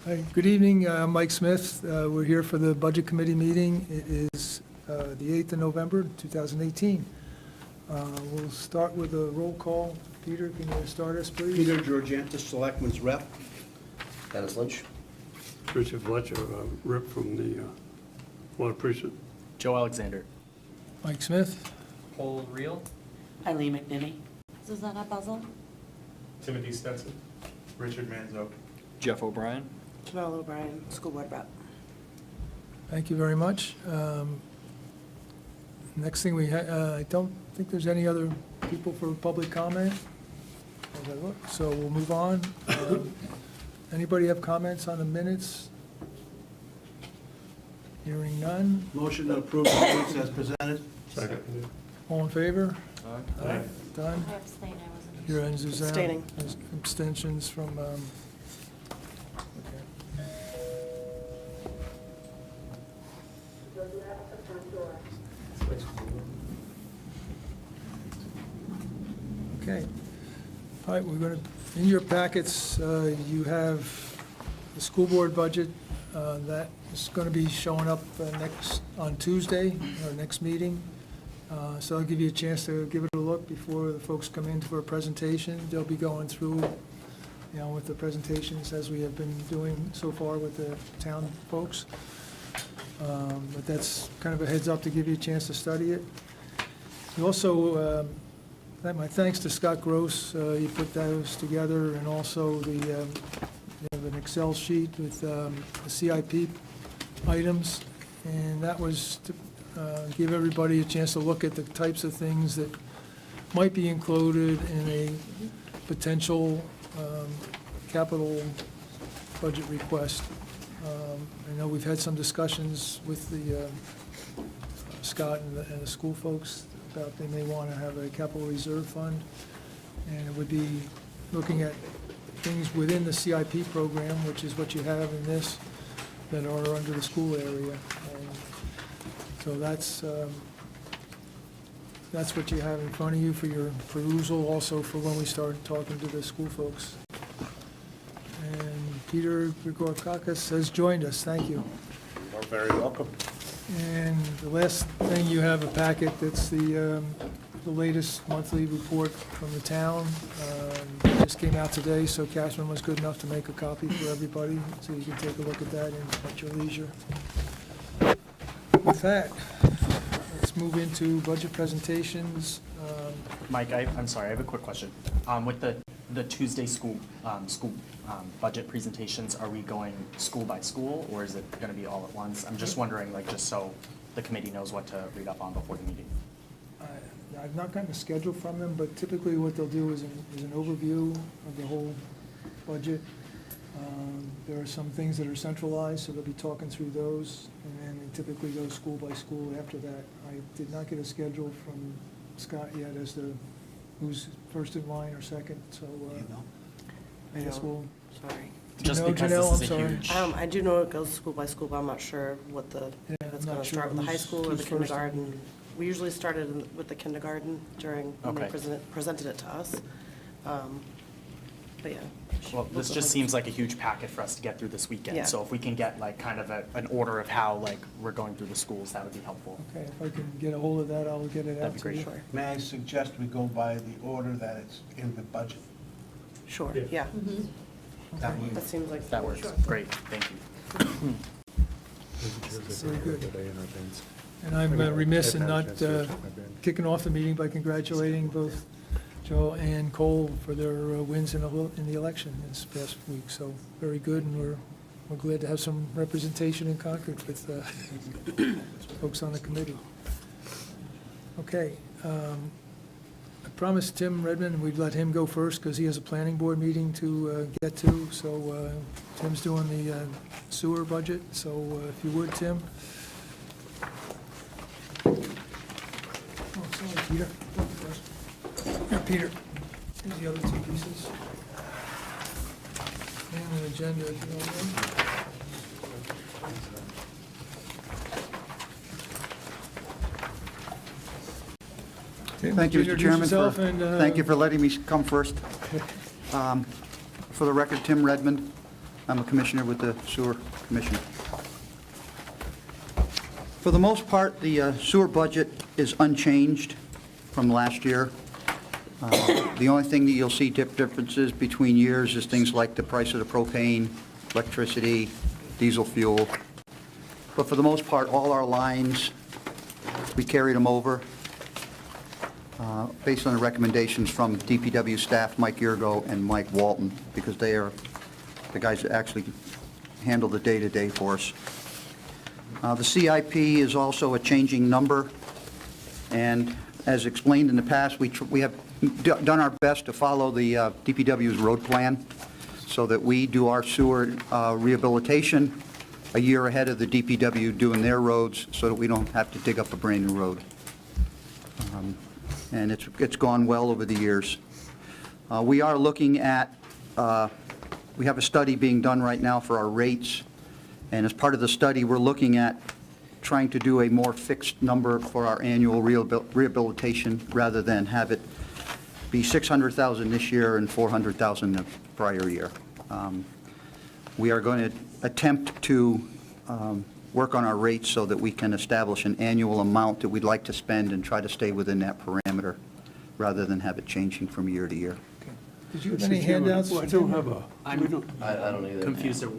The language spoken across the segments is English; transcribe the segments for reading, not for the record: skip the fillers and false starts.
Hi, good evening, Mike Smith. We're here for the Budget Committee meeting. It is the 8th of November, 2018. We'll start with a roll call. Peter, can you start us, please? Peter Georgantis, Selectman's Rep. Dennis Lynch. Richard Fletcher, rep from the Water Precinct. Joe Alexander. Mike Smith. Paul Reel. Eileen McNinney. Susanna Buzzell. Timothy Stetson. Richard Manzo. Jeff O'Brien. Jamel O'Brien, School Board Rep. Thank you very much. Next thing I don't think there's any other people for public comment. As I look, so we'll move on. Anybody have comments on the minutes? Hearing none. Motion to approve the minutes as presented. Second. All in favor? Aye. Done? I abstain, I wasn't. Your and Suzanne? Abstaining. Abstentions from, okay. Okay. All right, we're going to, in your packets, you have the school board budget. That is going to be showing up on Tuesday, our next meeting. So I'll give you a chance to give it a look before the folks come in for a presentation. They'll be going through, with the presentations as we have been doing so far with the town folks. But that's kind of a heads up to give you a chance to study it. You also, my thanks to Scott Gross. He put those together, and also you have an Excel sheet with the CIP items, and that was to give everybody a chance to look at the types of things that might be included in a potential capital budget request. I know we've had some discussions with the Scott and the school folks about they may want to have a capital reserve fund, and it would be looking at things within the CIP program, which is what you have in this, that are under the school area. And so that's what you have in front of you for your perusal, also for when we start talking to the school folks. And Peter Grigorkakis has joined us. Thank you. You're very welcome. And the last thing, you have a packet that's the latest monthly report from the town. It just came out today, so Catherine was good enough to make a copy for everybody, so you can take a look at that at your leisure. With that, let's move into budget presentations. Mike, I'm sorry, I have a quick question. With the Tuesday school budget presentations, are we going school by school, or is it going to be all at once? I'm just wondering, just so the committee knows what to read up on before the meeting. I've not gotten a schedule from them, but typically what they'll do is an overview of the whole budget. There are some things that are centralized, so they'll be talking through those, and then they typically go school by school after that. I did not get a schedule from Scott yet as to who's first in line or second, so I guess we'll... Sorry. Just know, because Janelle, this is I'm a sorry. huge... I do know it goes school by school, but I'm not sure what Yeah, if it's I'm going not to sure start with the high who's- school or who's the first. kindergarten. We usually started with the kindergarten when they Okay. presented it to us. But yeah. Well, this just seems like a huge packet for us to get through this weekend. Yeah. So if we can get kind of an order of how we're going through the schools, that would be helpful. Okay, if I can get a hold of that, I'll get it That'd out be to great. you. Sure. May I suggest we go by the order that it's in the budget? Sure, Yeah. yeah. That way- That seems like. That works. Sure. Great, thank you. Very good. And I'm remiss in not kicking off the meeting by congratulating both Joe and Cole for their wins in the election this past week. So very good, and we're glad to have some representation in Concord with folks on the committee. Okay. I promised Tim Redmond we'd let him go first because he has a planning board meeting to get to. So Tim's doing the sewer budget. So if you would, Tim. Oh, sorry, Peter. Here, Peter. Here's the other two pieces. And an agenda, if you don't mind. Tim, Thank you, would Mr. introduce Chairman. yourself and, Thank you for letting me come first. For the record, Tim Redmond, I'm a commissioner with the Sewer Commission. For the most part, the sewer budget is unchanged from last year. The only thing that you'll see differences between years is things like the price of the propane, electricity, diesel fuel. But for the most part, all our lines, we carried them over based on the recommendations from DPW staff, Mike Yergo and Mike Walton, because they are the guys that actually handle the day-to-day for us. The CIP is also a changing number, and as explained in the past, we have done our best to follow the DPW's road plan so that we do our sewer rehabilitation a year ahead of the DPW doing their roads so that we don't have to dig up a brand-new road. And it's gone well over the years. We are looking at, we have a study being done right now for our rates, and as part of the study, we're looking at trying to do a more fixed number for our annual rehabilitation rather than have it be $600,000 this year and $400,000 the prior year. We are going to attempt to work on our rates so that we can establish an annual amount that we'd like to spend and try to stay within that parameter rather than have it changing from year to year. Did you have any handouts? Well, I don't have a, I'm we don't, I don't either. confused, that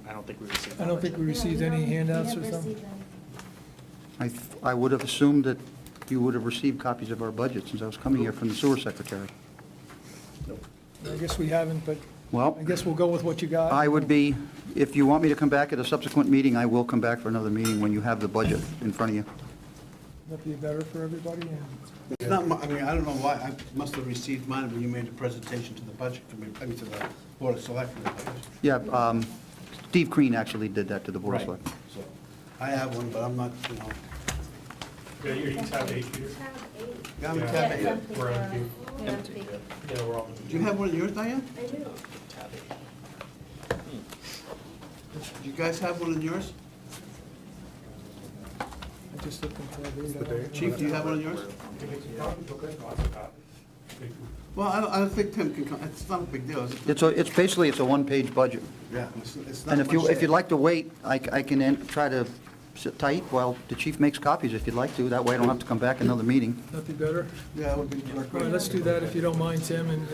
I don't think we received that. I don't think we received any handouts or something. I would have assumed that you would have received copies of our budget since I was coming here from the sewer secretary. I guess we haven't, but Well, I guess we'll go with what you got. I would be, if you want me to come back at a subsequent meeting, I will come back for another meeting when you have the budget in front of you. That'd be better for everybody. It's not, I mean, I don't know why, I must have received mine when you made the presentation to the budget committee, I mean, to the Board of Selectmen. I guess. Yeah, Steve Green actually did that to the Board of Right. Selectmen. So, I have one, but I'm not, you know. Yeah, you're tab 8 here. Yeah, I'm a Yeah. tab eight. We're empty. Yeah, we're all. Do you have one of yours, Diane? I do. Do you guys have one of yours? I just looked into that. Chief, do you have one of yours? Well, I don't think Tim can come, it's not a big deal, is it? It's basically, it's a one-page budget. Yeah, it's not And if much you'd there. like to wait, I can try to sit tight while the chief makes copies if you'd like to. That way I don't have to come back another meeting. That'd be better. Yeah, it would be All right, let's do that if you don't mind, Tim, and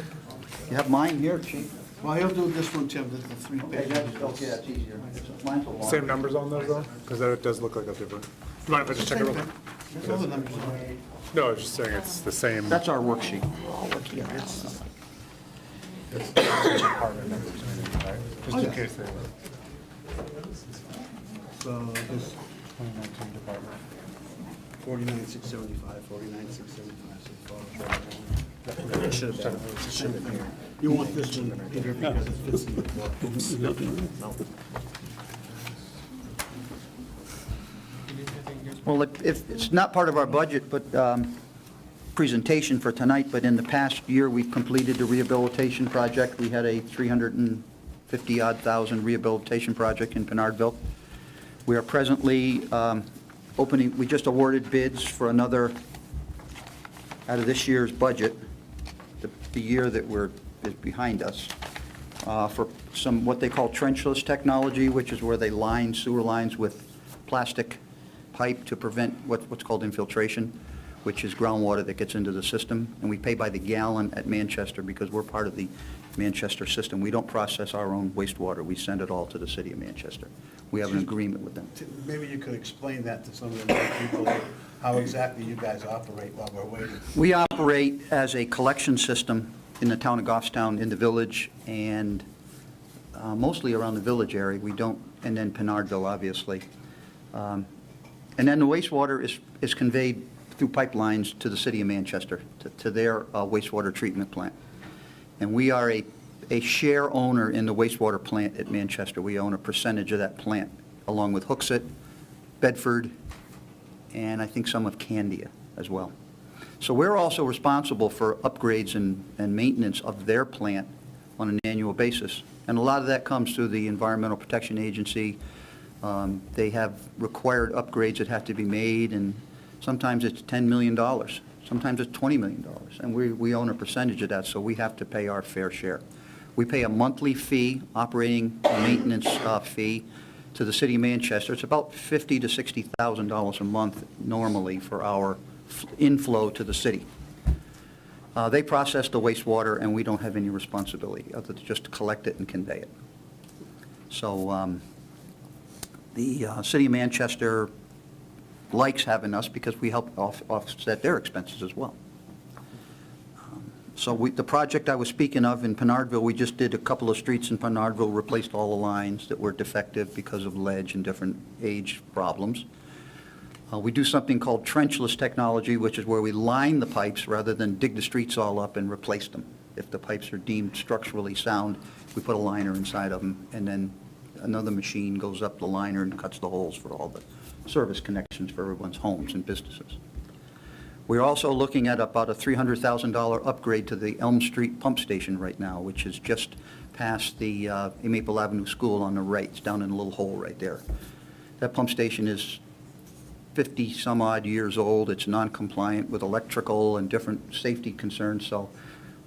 You have mine here, chief. Well, he'll do this one, Tim, the 3 pages. it's easier. Mine's a long. Same numbers on those though? Because it does look like a different. You mind if I just check it real quick? There's all the numbers on it. No, I was just saying it's the same. That's our worksheet. Just in case they. So this 2019 department. 49,675, 49,675. It should have been. You want this one here because it fits in the book. No. Well, if it's not part of our budget, but presentation for tonight, but in the past year, we've completed the rehabilitation project. We had a 350-odd thousand rehabilitation project in Pinardville. We are presently opening, we just awarded bids for another, out of this year's budget, the year that is behind us, for some, what they call trenchless technology, which is where they line sewer lines with plastic pipe to prevent what's called infiltration, which is groundwater that gets into the system. And we pay by the gallon at Manchester because we're part of the Manchester system. We don't process our own wastewater. We send it all to the city of Manchester. We have an agreement with them. Maybe you could explain that to some of the other people, how exactly you guys operate while we're waiting. We operate as a collection system in the town of Goffstown, in the village, and mostly around the village area. We don't, and then Pinardville, obviously. And then the wastewater is conveyed through pipelines to the city of Manchester, to their wastewater treatment plant. And we are a share owner in the wastewater plant at Manchester. We own a percentage of that plant, along with Hooksett, Bedford, and I think some of Candia as well. So we're also responsible for upgrades and maintenance of their plant on an annual basis. And a lot of that comes through the Environmental Protection Agency. They have required upgrades that have to be made, and sometimes it's $10 million, sometimes it's $20 million. And we own a percentage of that, so we have to pay our fair share. We pay a monthly fee, operating and maintenance fee, to the city of Manchester. It's about $50,000 to $60,000 a month normally for our inflow to the city. They process the wastewater, and we don't have any responsibility other than just to collect it and convey it. So the city of Manchester likes having us because we help offset their expenses as well. So the project I was speaking of in Pinardville, we just did a couple of streets in Pinardville, replaced all the lines that were defective because of ledge and different age problems. We do something called trenchless technology, which is where we line the pipes rather than dig the streets all up and replace them. If the pipes are deemed structurally sound, we put a liner inside of them, and then another machine goes up the liner and cuts the holes for all the service connections for everyone's homes and businesses. We're also looking at about a $300,000 upgrade to the Elm Street pump station right now, which is just past the Maple Avenue School on the right. It's down in a little hole right there. That pump station is 50-some-odd years old. It's non-compliant with electrical and different safety concerns, so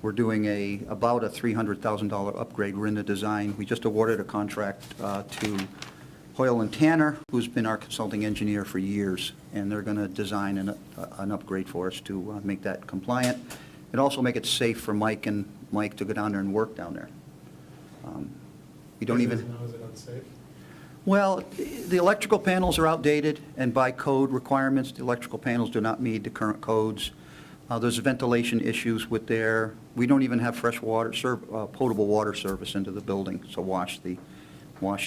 we're doing about a $300,000 upgrade. We're in the design. We just awarded a contract to Hoyle and Tanner, who's been our consulting engineer for years, and they're going to design an upgrade for us to make that compliant and also make it safe for Mike to go down there and work down there. You don't even... Is it unsafe? Well, the electrical panels are outdated, and by code requirements, the electrical panels do not meet the current codes. There's ventilation issues with there. We don't even have fresh water, potable water service into the building, so wash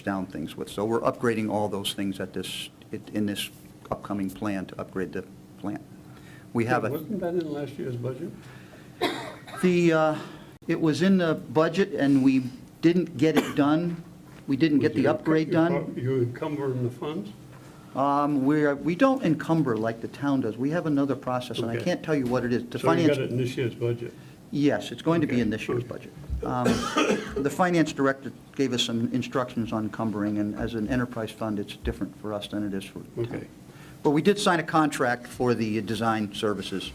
down things with. So we're upgrading all those things in this upcoming plan to upgrade the plant. We have Wasn't that in last year's budget? it was in the budget, and we didn't get it done. We didn't get the upgrade done. You encumbering the funds? We don't encumber like the town does. We have another process, and I Okay. can't tell you what it is. The So you finance, got it in this year's budget? yes, it's going to be Okay. in this year's budget. The finance director gave us some instructions on encumbering, and as an enterprise fund, it's different for us than it is for the town. Okay. But we did sign a contract for the design services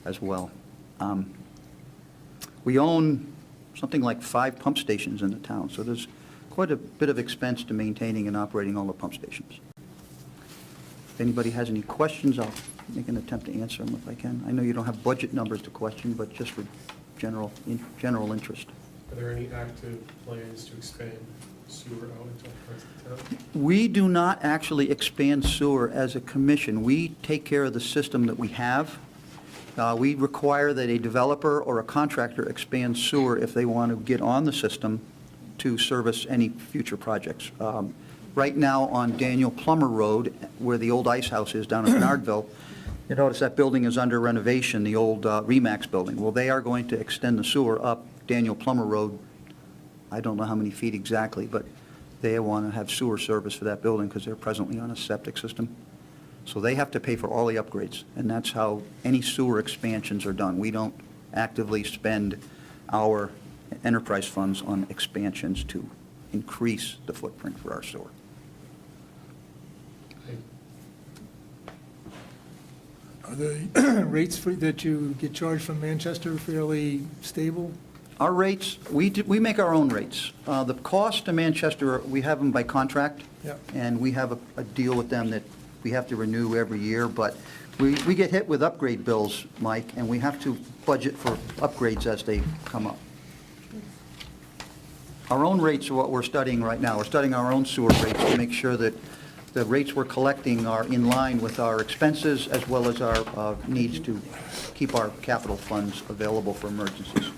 as well. We own something like 5 pump stations in the town, so there's quite a bit of expense to maintaining and operating all the pump stations. If anybody has any questions, I'll make an attempt to answer them if I can. I know you don't have budget numbers to question, but just for general interest. Are there any active plans to expand sewer out into parts of the town? We do not actually expand sewer as a commission. We take care of the system that we have. We require that a developer or a contractor expand sewer if they want to get on the system to service any future projects. Right now on Daniel Plummer Road, where the old ice house is down in Pinardville, you notice that building is under renovation, the old Remax building. Well, they are going to extend the sewer up Daniel Plummer Road. I don't know how many feet exactly, but they want to have sewer service for that building because they're presently on a septic system. So they have to pay for all the upgrades, and that's how any sewer expansions are done. We don't actively spend our enterprise funds on expansions to increase the footprint for our sewer. Are the rates that you get charged from Manchester fairly stable? Our rates, we make our own rates. The cost to Manchester, we have them by contract. Yep. And we have a deal with them that we have to renew every year, but we get hit with upgrade bills, Mike, and we have to budget for upgrades as they come up. Our own rates are what we're studying right now. We're studying our own sewer rates to make sure that the rates we're collecting are in line with our expenses as well as our needs to keep our capital funds available for emergencies.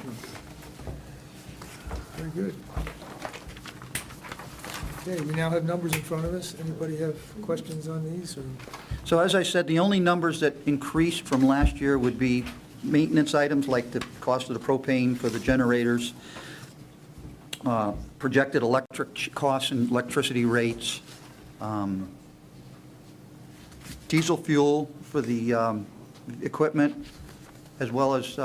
Very good. Okay, we now have numbers in front of us. Anybody have questions on these, or? So as I said, the only numbers that increased from last year would be maintenance items like the cost of the propane for the generators, projected electric costs and electricity rates, diesel fuel for the equipment, as well as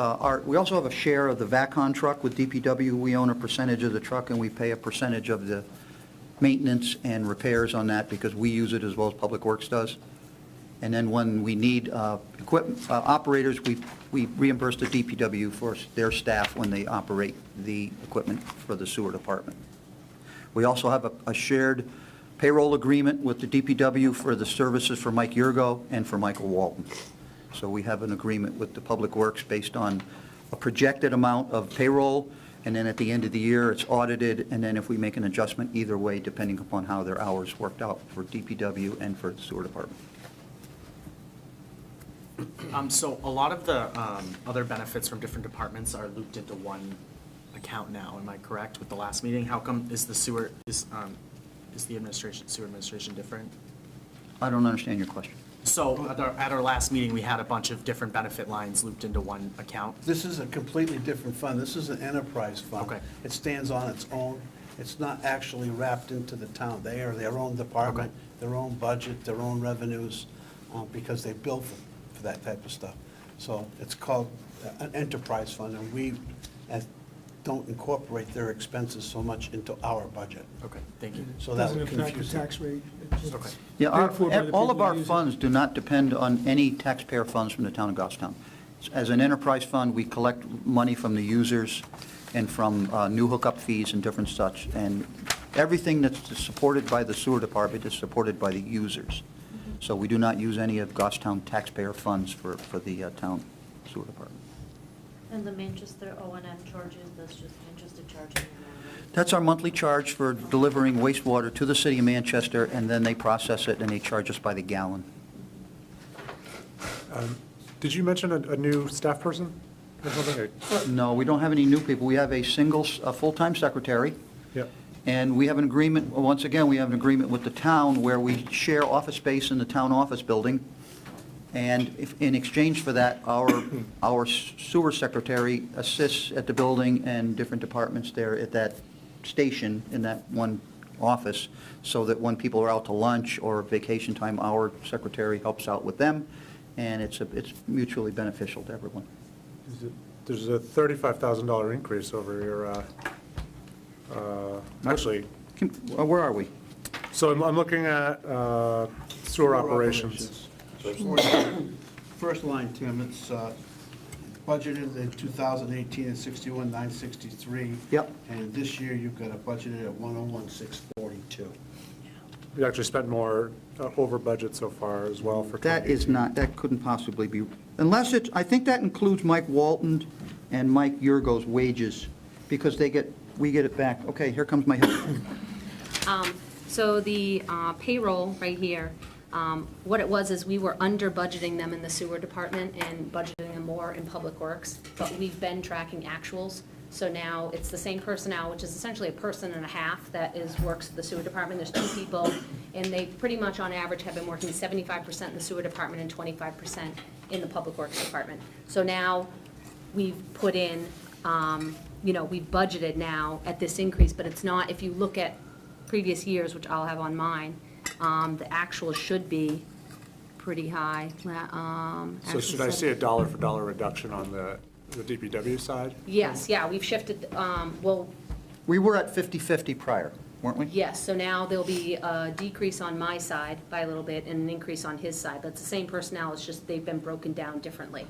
we also have a share of the VACON truck with DPW. We own a percentage of the truck, and we pay a percentage of the maintenance and repairs on that because we use it as well as Public Works does. And then when we need operators, we reimburse the DPW for their staff when they operate the equipment for the sewer department. We also have a shared payroll agreement with the DPW for the services for Mike Yurgo and for Michael Walton. So we have an agreement with the Public Works based on a projected amount of payroll, and then at the end of the year, it's audited, and then if we make an adjustment, either way, depending upon how their hours worked out for DPW and for the sewer department. So a lot of the other benefits from different departments are looped into one account now, am I correct with the last meeting? How come is the sewer, is the administration, sewer administration different? I don't understand your question. So at our last meeting, we had a bunch of different benefit lines looped into one account. This is a completely different fund. This is an enterprise fund. Okay. It stands on its own. It's not actually wrapped into the town. They are their own department, their own budget, their own revenues, because they bill for that type of stuff. So it's called an enterprise fund, and we don't incorporate their expenses so much into our budget. Okay, thank you. So that Doesn't would impact the confuse them. tax rate. It's just Okay. Yeah, paid for by the all of people who our use it. funds do not depend on any taxpayer funds from the town of Goffstown. As an enterprise fund, we collect money from the users and from new hookup fees and different such, and everything that's supported by the sewer department is supported by the users. So we do not use any of Goffstown taxpayer funds for the town sewer department. And the Manchester O&M charges, that's just Manchester charging. That's our monthly charge for delivering wastewater to the city of Manchester, and then they process it and they charge us by the gallon. Did you mention a new staff person or something? No, we don't have any new people. We have a full-time secretary. Yep. And we have an agreement, once again, we have an agreement with the town where we share office space in the town office building. And if, in exchange for that, our sewer secretary assists at the building and different departments there at that station in that one office, so that when people are out to lunch or vacation time, our secretary helps out with them, and it's mutually beneficial to everyone. There's a $35,000 increase over your, actually, Where are we? so I'm looking at sewer operations. First line, Tim, it's budgeted in 2018 at 61,963. Yep. And this year, you've got it budgeted at 101,642. You actually spent more over budget so far as well for 2018. That is not, that couldn't possibly be, unless it's, I think that includes Mike Walton and Mike Yurgo's wages, because we get it back. Okay, here comes my help. So the payroll right here, what it was is we were under budgeting them in the sewer department and budgeting them more in Public Works, but we've been tracking actuals. So now it's the same personnel, which is essentially a person and a half that works the sewer department. There's 2 people, and they pretty much on average have been working 75% in the sewer department and 25% in the Public Works department. So now we've put in, we've budgeted now at this increase, but it's not, if you look at previous years, which I'll have on mine, the actual should be pretty high. So should I see a dollar for dollar reduction on the DPW side? Yes, yeah, we've shifted, We were at 50/50 prior, weren't we? yes, so now there'll be a decrease on my side by a little bit and an increase on his side, but it's the same personnel, it's just they've been broken down differently.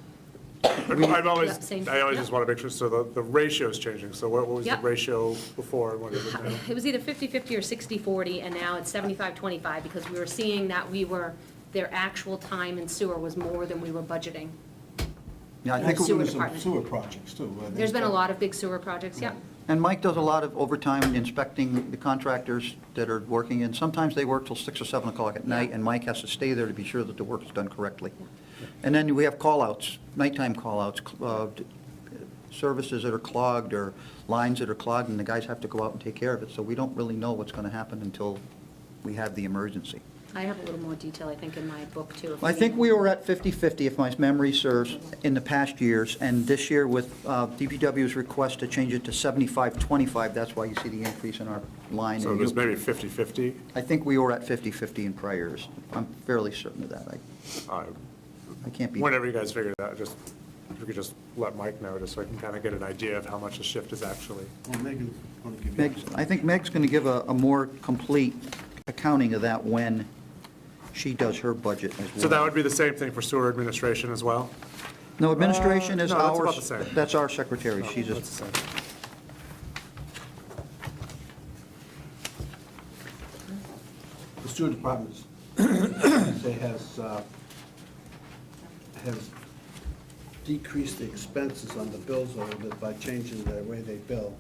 I've always, Yeah, same. I always Yeah. just want to make sure, so the ratio's changing. So what was the Yep. ratio before and what is it now? It was either 50/50 or 60/40, and now it's 75/25, because we were seeing that their actual time in sewer was more than we were budgeting. Yeah, I And think, the sewer Including some department. sewer projects, too. There's been a lot of big sewer projects, yeah. and Mike does a lot of overtime inspecting the contractors that are working, and sometimes they work till 6 or 7 o'clock at night, and Mike has to stay there to be sure that the work is done correctly. And then we have call-outs, nighttime call-outs, services that are clogged or lines that are clogged, and the guys have to go out and take care of it, so we don't really know what's going to happen until we have the emergency. I have a little more detail, I think, in my book, too. if I you think need we more. were at 50/50, if my memory serves, in the past years, and this year with DPW's request to change it to 75/25, that's why you see the increase in our line. So it was maybe 50/50? I think we were at 50/50 in prior years. I'm fairly certain of that. I can't be... Whenever you guys figure it out, if you could just let Mike know, just so I can kind of get an idea of how much the shift is actually. Well, Megan's going to give you... I think Meg's going to give a more complete accounting of that when she does her budget as well. So that would be the same thing for sewer administration as well? No, administration is No, that's about ours. the same. That's our secretary. She's That's just, the same. The sewer department, say, has decreased the expenses on the bills a little bit by changing the way they bill,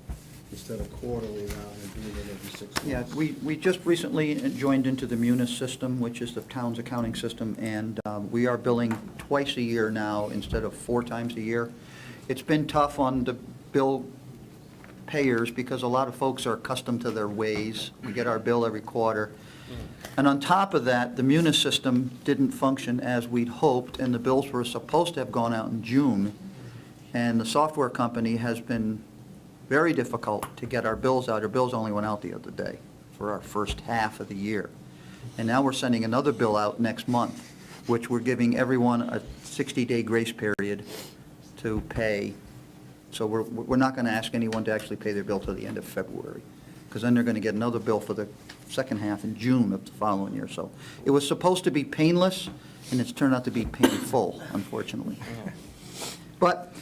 instead of quarterly now and doing it every 6 months. yeah, we just recently joined into the Munis system, which is the town's accounting system, and we are billing twice a year now instead of 4 times a year. It's been tough on the bill payers because a lot of folks are accustomed to their ways. We get our bill every quarter. And on top of that, the Munis system didn't function as we'd hoped, and the bills were supposed to have gone out in June. And the software company has been very difficult to get our bills out. Our bills only went out the other day for our first half of the year. And now we're sending another bill out next month, which we're giving everyone a 60-day grace period to pay. So we're not going to ask anyone to actually pay their bill till the end of February, because then they're going to get another bill for the second half in June of the following year. So it was supposed to be painless, and it's turned out to be painful, unfortunately. But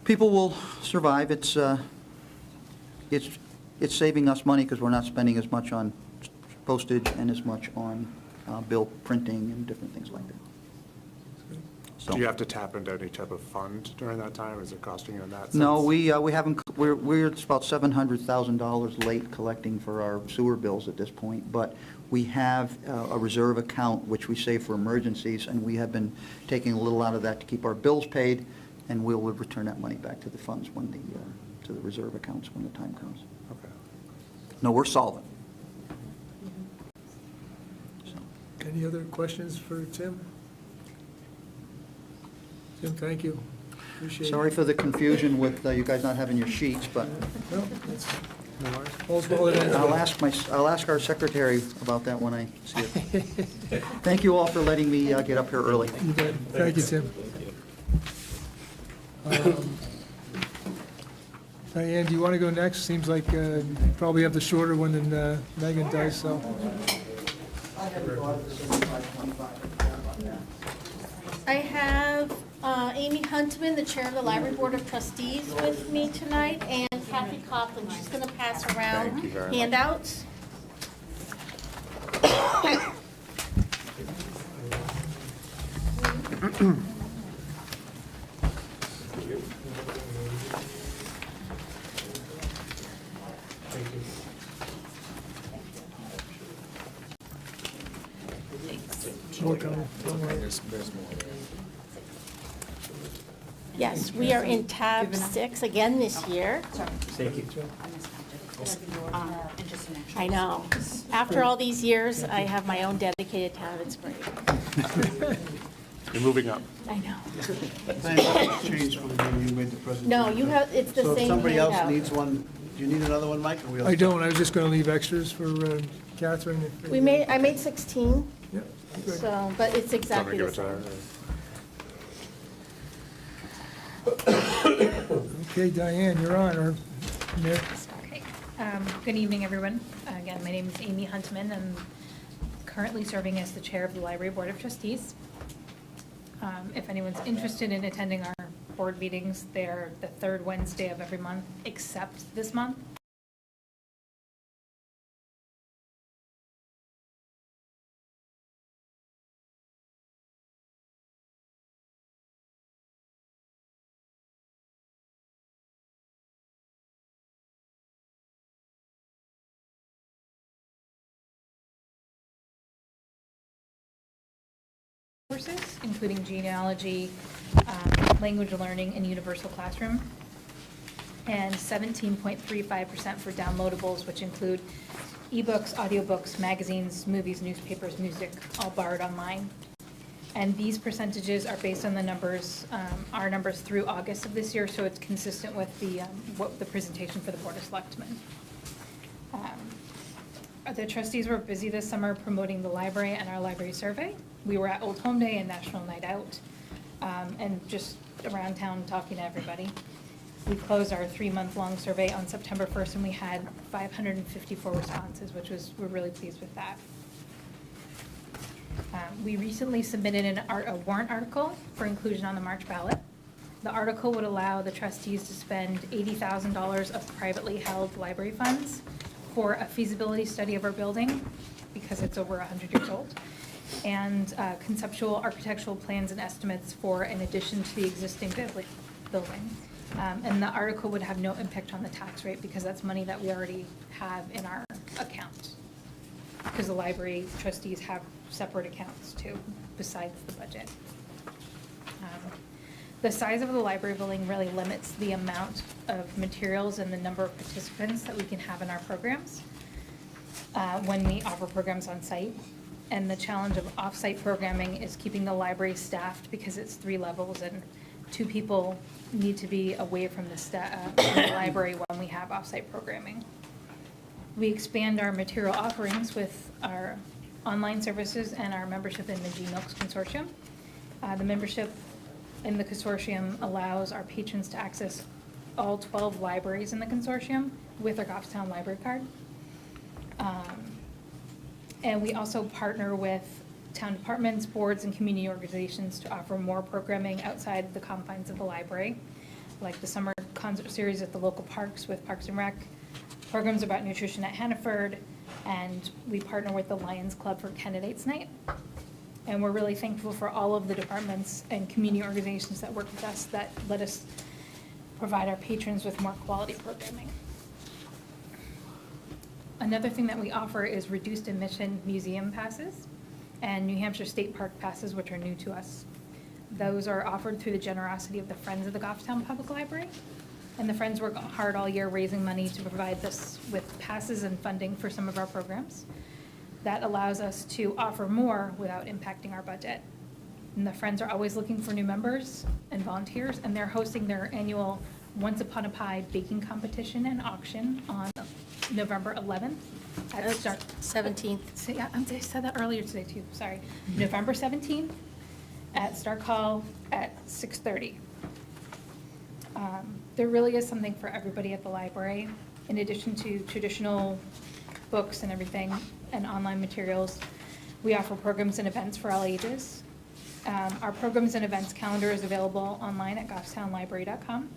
people will survive. It's saving us money because we're not spending as much on postage and as much on bill printing and different things like that. So, Do you have to tap into any type of fund during that time? Is it costing you in that sense? no, we haven't, we're it's about $700,000 late collecting for our sewer bills at this point, but we have a reserve account which we save for emergencies, and we have been taking a little out of that to keep our bills paid, and we'll return that money back to the funds when to the reserve accounts when the time comes. Okay. No, we're solvent. Any other questions for Tim? Tim, thank you. Appreciate it. Sorry for the confusion with you guys not having your sheets, but No, it's, all's well that ends well. I'll ask our secretary about that when I see it. Thank you all for letting me get up here early. You bet. Thank you, Tim. Diane, do you want to go next? Seems like you probably have the shorter one than Megan does, so. I have Amy Huntman, the Chair of the Library Board of Trustees, with me tonight, and Kathy Coughlin. She's going to pass around Thank you very much. handouts. Thank you. More coming. Don't worry. Yes, we are in tab 6 again this year. I know. After all these years, I have my own dedicated tab. It's great. You're moving up. I know. Changed from when you made the presentation. No, you have, it's the So if same somebody else handout. needs one, do you need another one, Mike? or we all I set? don't, I was just going to leave extras for Catherine. if- I made 16, Yeah, good. so, but it's Do you want me exactly to the give it to same. her? Okay, Diane, you're on, or Nick. Okay. Good evening, everyone. Again, my name is Amy Huntman. I'm currently serving as the Chair of the Library Board of Trustees. If anyone's interested in attending our board meetings, they're the third Wednesday of every month, except this month. Courses, including genealogy, language learning, and universal classroom, and 17.35% for downloadables, which include ebooks, audiobooks, magazines, movies, newspapers, music, all borrowed online. And these percentages are based on the numbers, our numbers through August of this year, so it's consistent with the presentation for the Board of Selectmen. The trustees were busy this summer promoting the library and our library survey. We were at Old Home Day and National Night Out, and just around town talking to everybody. We closed our 3-month-long survey on September 1st, and we had 554 responses, we're really pleased with that. We recently submitted a warrant article for inclusion on the March ballot. The article would allow the trustees to spend $80,000 of privately held library funds for a feasibility study of our building, because it's over 100 years old, and conceptual architectural plans and estimates for an addition to the existing building. And the article would have no impact on the tax rate, because that's money that we already have in our account. Because the library trustees have separate accounts too, besides the budget. The size of the library building really limits the amount of materials and the number of participants that we can have in our programs when we offer programs on site. And the challenge of off-site programming is keeping the library staffed, because it's 3 levels and 2 people need to be away from the library when we have off-site programming. We expand our material offerings with our online services and our membership in the GMILKS Consortium. The membership in the consortium allows our patrons to access all 12 libraries in the consortium with our Goffstown Library Card. And we also partner with town departments, boards, and community organizations to offer more programming outside the confines of the library, like the summer concert series at the local parks with Parks and Rec, programs about nutrition at Hannaford, and we partner with the Lions Club for Candidates Night. And we're really thankful for all of the departments and community organizations that work with us that let us provide our patrons with more quality programming. Another thing that we offer is reduced admission museum passes and New Hampshire State Park passes, which are new to us. Those are offered through the generosity of the Friends of the Goffstown Public Library. And the Friends work hard all year raising money to provide us with passes and funding for some of our programs. That allows us to offer more without impacting our budget. And the Friends are always looking for new members and volunteers, and they're hosting their annual Once Upon a Pie baking competition and auction on November 11th at Star. 17th. Yeah, I said that earlier today too, sorry. November 17th at Stark Hall at 6:30. There really is something for everybody at the library. In addition to traditional books and everything and online materials, we offer programs and events for all ages. Our programs and events calendar is available online at goffstownlibrary.com.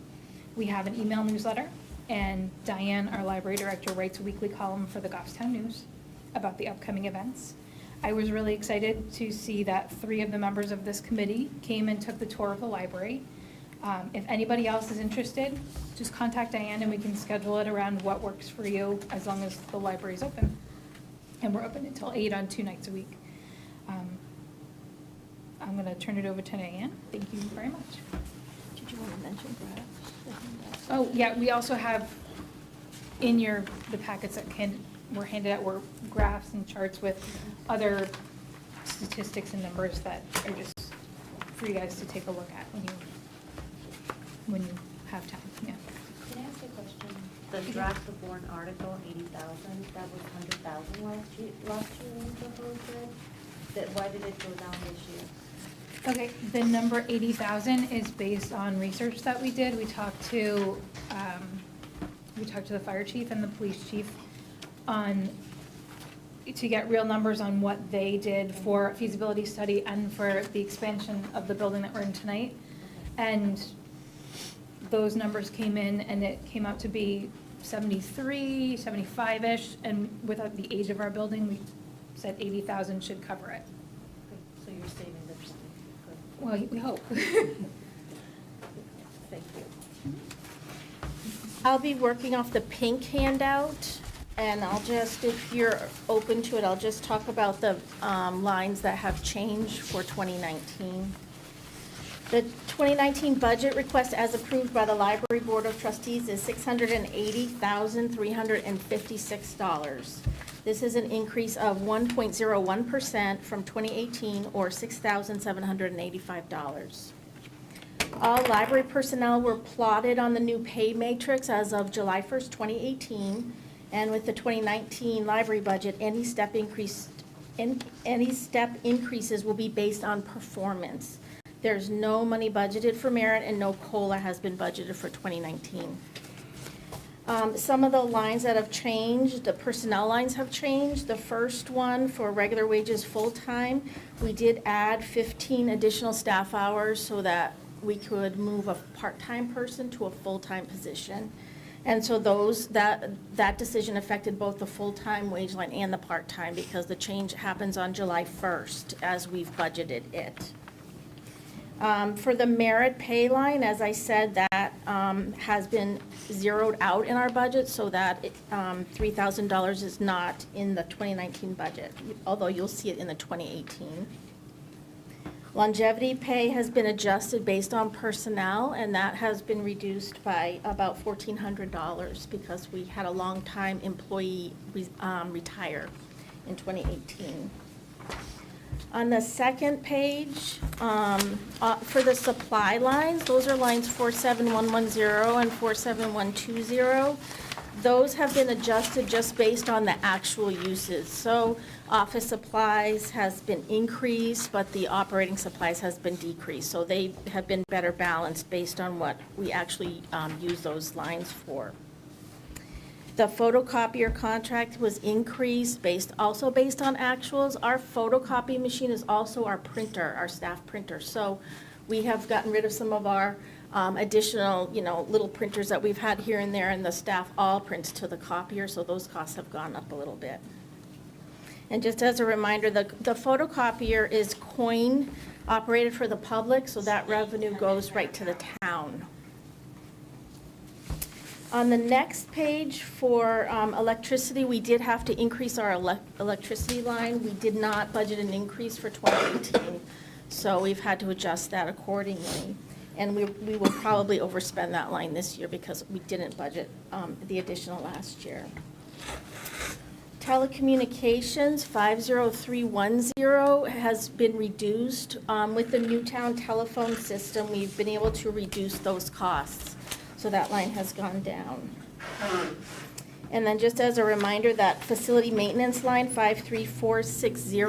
We have an email newsletter, and Diane, our library director, writes a weekly column for the Goffstown News about the upcoming events. I was really excited to see that 3 of the members of this committee came and took the tour of the library. If anybody else is interested, just contact Diane and we can schedule it around what works for you, as long as the library is open. And we're open until 8 on 2 nights a week. I'm going to turn it over to Diane. Thank you very much. Did you want to mention graphs? Oh, yeah, we also have in the packets that were handed out were graphs and charts with other statistics and numbers that are just for you guys to take a look at when you have time, yeah. Can I ask a question? The draft of warrant article, 80,000, that was 100,000 last year when the proposed it. Why did it go down this year? Okay, the number 80,000 is based on research that we did. We talked to the fire chief and the police chief to get real numbers on what they did for a feasibility study and for the expansion of the building that we're in tonight. And those numbers came in and it came out to be 73, 75-ish, and without the age of our building, we said 80,000 should cover it. So you're saving the percent. Well, we hope. Thank you. I'll be working off the pink handout, and I'll just, if you're open to it, I'll just talk about the lines that have changed for 2019. The 2019 budget request as approved by the Library Board of Trustees is $680,356. This is an increase of 1.01% from 2018, or $6,785. All library personnel were plotted on the new pay matrix as of July 1st, 2018, and with the 2019 library budget, any step increases will be based on performance. There's no money budgeted for merit, and no COLA has been budgeted for 2019. Some of the lines that have changed, the personnel lines have changed. The first one for regular wages full-time, we did add 15 additional staff hours so that we could move a part-time person to a full-time position. And so that decision affected both the full-time wage line and the part-time because the change happens on July 1st as we've budgeted it. For the merit pay line, as I said, that has been zeroed out in our budget so that $3,000 is not in the 2019 budget, although you'll see it in the 2018. Longevity pay has been adjusted based on personnel, and that has been reduced by about $1,400 because we had a long-time employee retire in 2018. On the second page, for the supply lines, those are lines 47110 and 47120. Those have been adjusted just based on the actual uses. So office supplies has been increased, but the operating supplies has been decreased. So they have been better balanced based on what we actually use those lines for. The photocopier contract was increased also based on actuals. Our photocopy machine is also our printer, our staff printer. So we have gotten rid of some of our additional, little printers that we've had here and there, and the staff all prints to the copier, so those costs have gone up a little bit. And just as a reminder, the photocopier is coin operated for the public, so that revenue goes right to the town. On the next page for electricity, we did have to increase our electricity line. We did not budget an increase for 2018, so we've had to adjust that accordingly. And we will probably overspend that line this year because we didn't budget the additional last year. Telecommunications, 50310 has been reduced. With the Newtown telephone system, we've been able to reduce those costs. So that line has gone down. And then just as a reminder, that facility maintenance line, 53460,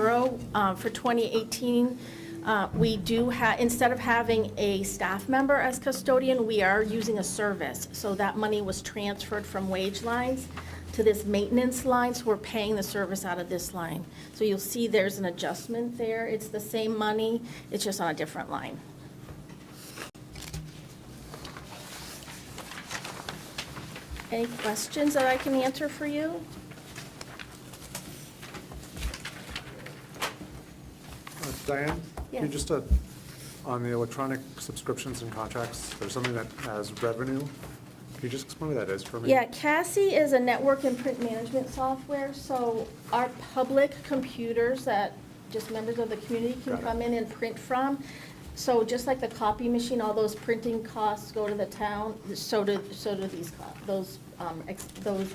for 2018, we do have, instead of having a staff member as custodian, we are using a service. So that money was transferred from wage lines to this maintenance line, so we're paying the service out of this line. So you'll see there's an adjustment there. It's the same money, it's just on a different line. Any questions that I can answer for you? Diane? Yes. Can you just, on the electronic subscriptions and contracts, there's something that has revenue. Can you just explain what that is for me? Yeah, Cassie is a network and print management software, so our public computers that just members of the community can Got it. come in and print from. So just like the copy machine, all those printing costs go to the town, so do these those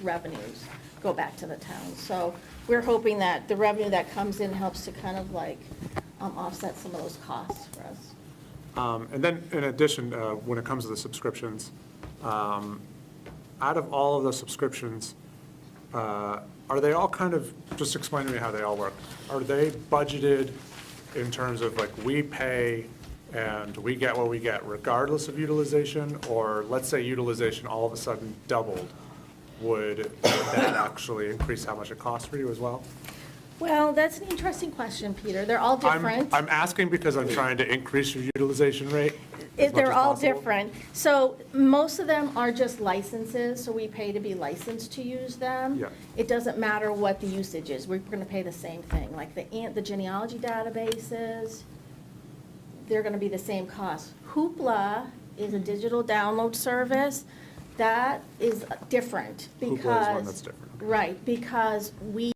revenues go back to the town. So we're hoping that the revenue that comes in helps to kind of like offset some of those costs for us. And then in addition, when it comes to the subscriptions, out of all of the subscriptions, are they all kind of, just explain to me how they all work. Are they budgeted in terms of like we pay and we get what we get regardless of utilization? Or let's say utilization all of a sudden doubled, would that actually increase how much it costs for you as well? Well, that's an interesting question, Peter. They're all different. I'm asking because I'm trying to increase your utilization rate as much They're as all possible. different. So most of them are just licenses, so we pay to be licensed to use them. Yeah. It doesn't matter what the usage is, we're gonna pay the same thing. Like the genealogy databases, they're gonna be the same cost. Hoopla is a digital download service. That is different because. Hoopla is one that's different. Right, because we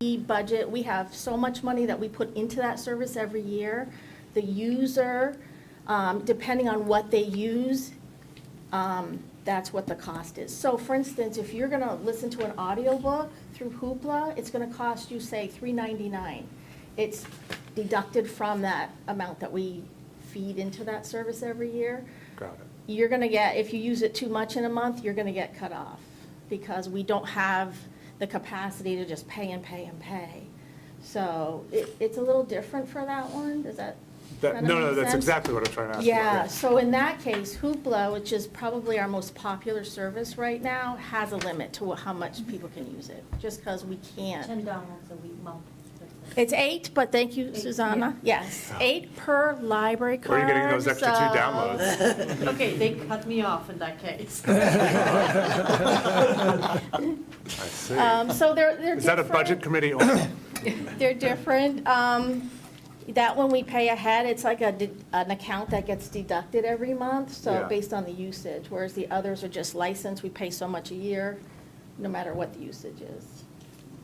have so much money that we put into that service every year. The user, depending on what they use, that's what the cost is. So for instance, if you're gonna listen to an audiobook through Hoopla, it's gonna cost you, say, $3.99. It's deducted from that amount that we feed into that service every year. Got it. You're gonna get, if you use it too much in a month, you're gonna get cut off because we don't have the capacity to just pay and pay and pay. So it's a little different for that one. Does that That, That no, make no, that's sense? exactly what I'm trying to ask. Yeah, about, so in that case, Hoopla, which is probably our most popular service right now, has a limit to how much people can use it, just because we can't. $10 a week month. It's 8, but thank you, 8, Susanna. Yes, 8 per library Where card. are you getting those extra 2 so- downloads? Okay, they cut me off in that case. I see. So they're Is that a different. budget committee only? They're different. That one we pay ahead, it's like an account that gets deducted every month, so Yeah. based on the usage, whereas the others are just licensed, we pay so much a year, no matter what the usage is.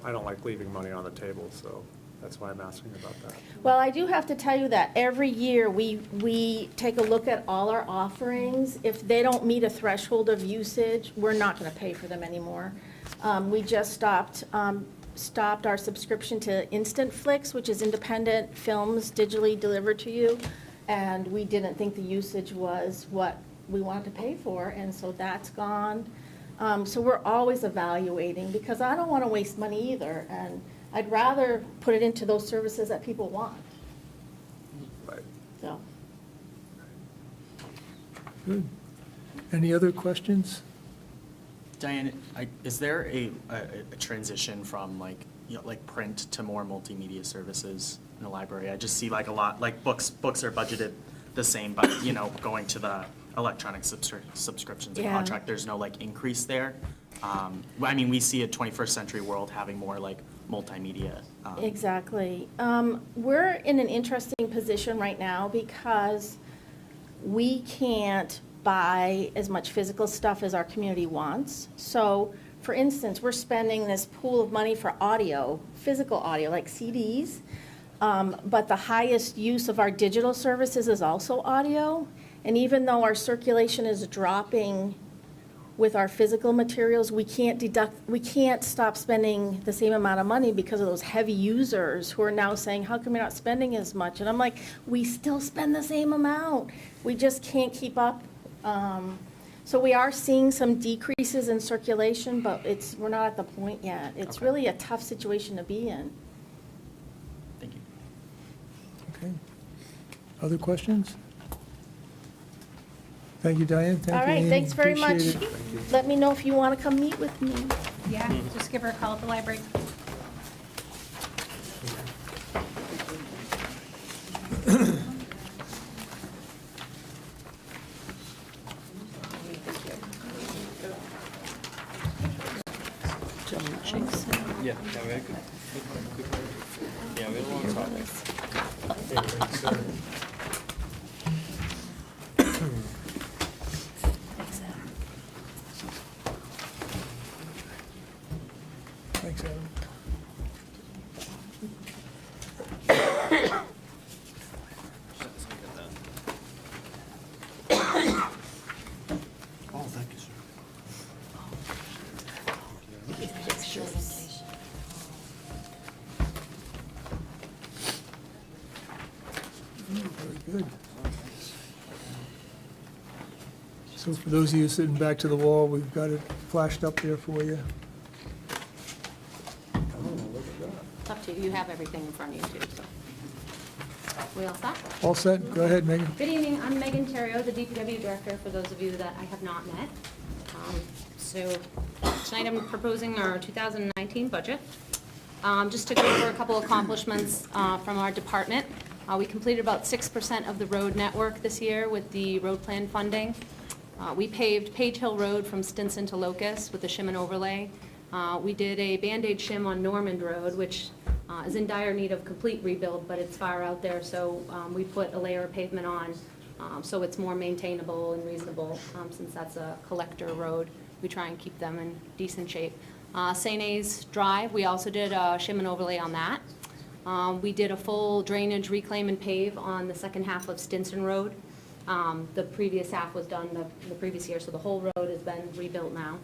I don't like leaving money on the table, so that's why I'm asking about that. Well, I do have to tell you that every year, we take a look at all our offerings. If they don't meet a threshold of usage, we're not gonna pay for them anymore. We just stopped our subscription to Instant Flix, which is independent films digitally delivered to you, and we didn't think the usage was what we wanted to pay for, and so that's gone. So we're always evaluating, because I don't want to waste money either, and I'd rather put it into those services that people want, Right. so. Good. Any other questions? Diane, is there a transition from like, you know, like print to more multimedia services in the library? I just see like a lot, like books are budgeted the same, but, you know, going to the electronic subscriptions and Yeah. contract, there's no like increase there. I mean, we see a 21st century world having more like multimedia. Exactly. We're in an interesting position right now because we can't buy as much physical stuff as our community wants. So, for instance, we're spending this pool of money for audio, physical audio, like CDs, but the highest use of our digital services is also audio. And even though our circulation is dropping with our physical materials, we can't stop spending the same amount of money because of those heavy users who are now saying, how come you're not spending as much? And I'm like, we still spend the same amount. We just can't keep up. So we are seeing some decreases in circulation, but we're not at the point yet. It's Okay. really a tough situation to be in. Thank you. Okay. Other questions? Thank you, Diane. Thank you, All right, Amy. thanks very much. Appreciate it. Let me know if you want to come meet with me. Yeah, just give her a call at the library. Yeah, very good. Yeah, we don't want to talk. Thanks, Adam. Oh, thank you, sir. Very good. So for those of you sitting back to the wall, we've got it flashed up there for you. It's up to you. You have everything in front of you too, so. We all set? All set? Go ahead, Megan. Good evening, I'm Megan Terrio, the DPW Director, for those of you that I have not met. So tonight I'm proposing our 2019 budget. Just to go over a couple accomplishments from our department. We completed about 6% of the road network this year with the road plan funding. We paved Page Hill Road from Stinson to Locust with the shim and overlay. We did a Band-Aid shim on Normand Road, which is in dire need of complete rebuild, but it's far out there, so we put a layer of pavement on, so it's more maintainable and reasonable, since that's a collector road. We try and keep them in decent shape. St. A's Drive, we also did a shim and overlay on that. We did a full drainage reclaim and pave on the second half of Stinson Road. The previous half was done the previous year, so the whole road has been rebuilt now.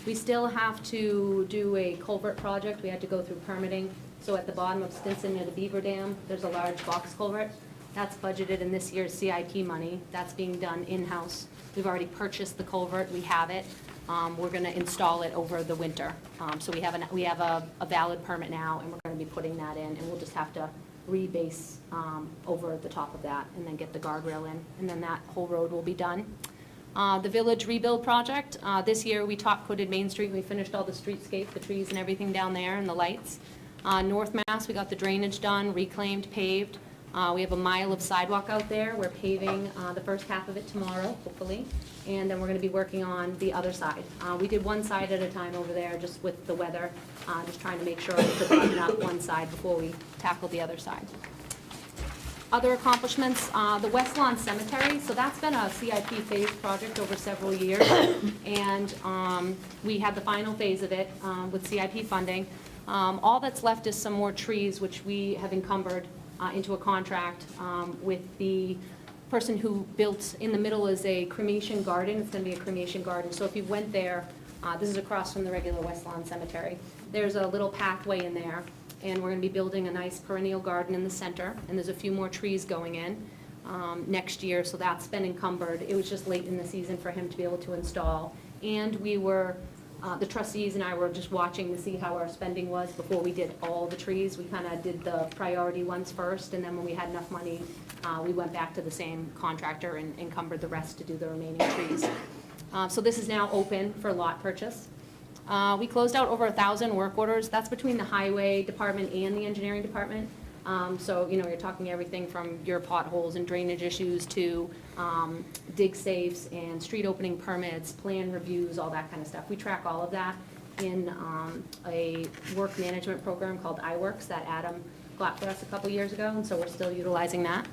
We still have to do a culvert project. We had to go through permitting. So at the bottom of Stinson near the Beaver Dam, there's a large box culvert. That's budgeted in this year's CIP money. That's being done in-house. We've already purchased the culvert. We have it. We're going to install it over the winter. So we have a valid permit now, and we're going to be putting that in, and we'll just have to rebase over the top of that, and then get the guardrail in, and then that whole road will be done. The village rebuild project, this year we top coated Main Street, we finished all the streetscape, the trees and everything down there, and the lights. North Mass, we got the drainage done, reclaimed, paved. We have a mile of sidewalk out there, we're paving the first half of it tomorrow, hopefully, and then we're gonna be working on the other side. We did one side at a time over there, just with the weather, just trying to make sure we could button up one side before we tackled the other side. Other accomplishments, the West Lawn Cemetery, so that's been a CIP phase project over several years, and we had the final phase of it with CIP funding. All that's left is some more trees, which we have encumbered into a contract with the person who built, in the middle is a cremation garden, it's gonna be a cremation garden, so if you went there, this is across from the regular West Lawn Cemetery, there's a little pathway in there, and we're gonna be building a nice perennial garden in the center, and there's a few more trees going in next year, so that's been encumbered. It was just late in the season for him to be able to install, and we were, the trustees and I were just watching to see how our spending was before we did all the trees. We kind of did the priority ones first, and then when we had enough money, we went back to the same contractor and encumbered the rest to do the remaining trees. So this is now open for lot purchase. We closed out over 1,000 work orders. That's between the highway department and the engineering department. So, you know, you're talking everything from your potholes and drainage issues to dig safes and street opening permits, plan reviews, all that kind of stuff. We track all of that in a work management program called iWorks that Adam got for us a couple years ago, and so we're still utilizing that.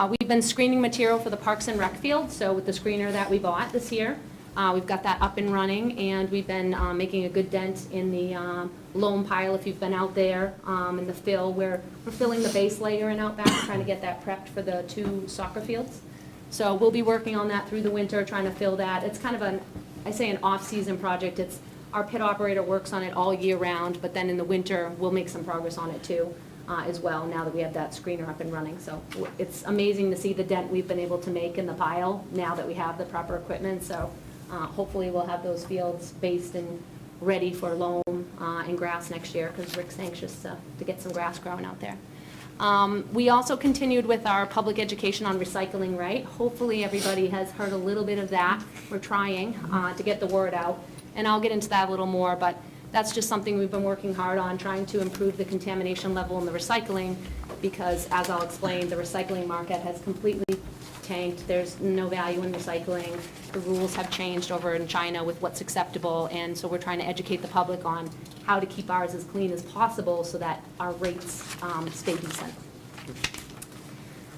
We've been screening material for the Parks and Rec field, so with the screener that we bought this year, we've got that up and running, and we've been making a good dent in the loam pile, if you've been out there, in the fill, where we're filling the base layer in out back, trying to get that prepped for the 2 soccer fields. So we'll be working on that through the winter, trying to fill that. It's kind of an, I say an off-season project. It's, our pit operator works on it all year round, but then in the winter, we'll make some progress on it too, as well, now that we have that screener up and running. So it's amazing to see the dent we've been able to make in the pile now that we have the proper equipment. So hopefully we'll have those fields based and ready for loam and grass next year, because Rick's anxious to get some grass growing out there. We also continued with our public education on recycling right. Hopefully everybody has heard a little bit of that. We're trying to get the word out, and I'll get into that a little more, but that's just something we've been working hard on, trying to improve the contamination level in the recycling, because as I'll explain, the recycling market has completely tanked. There's no value in recycling. The rules have changed over in China with what's acceptable, and so we're trying to educate the public on how to keep ours as clean as possible so that our rates stay decent.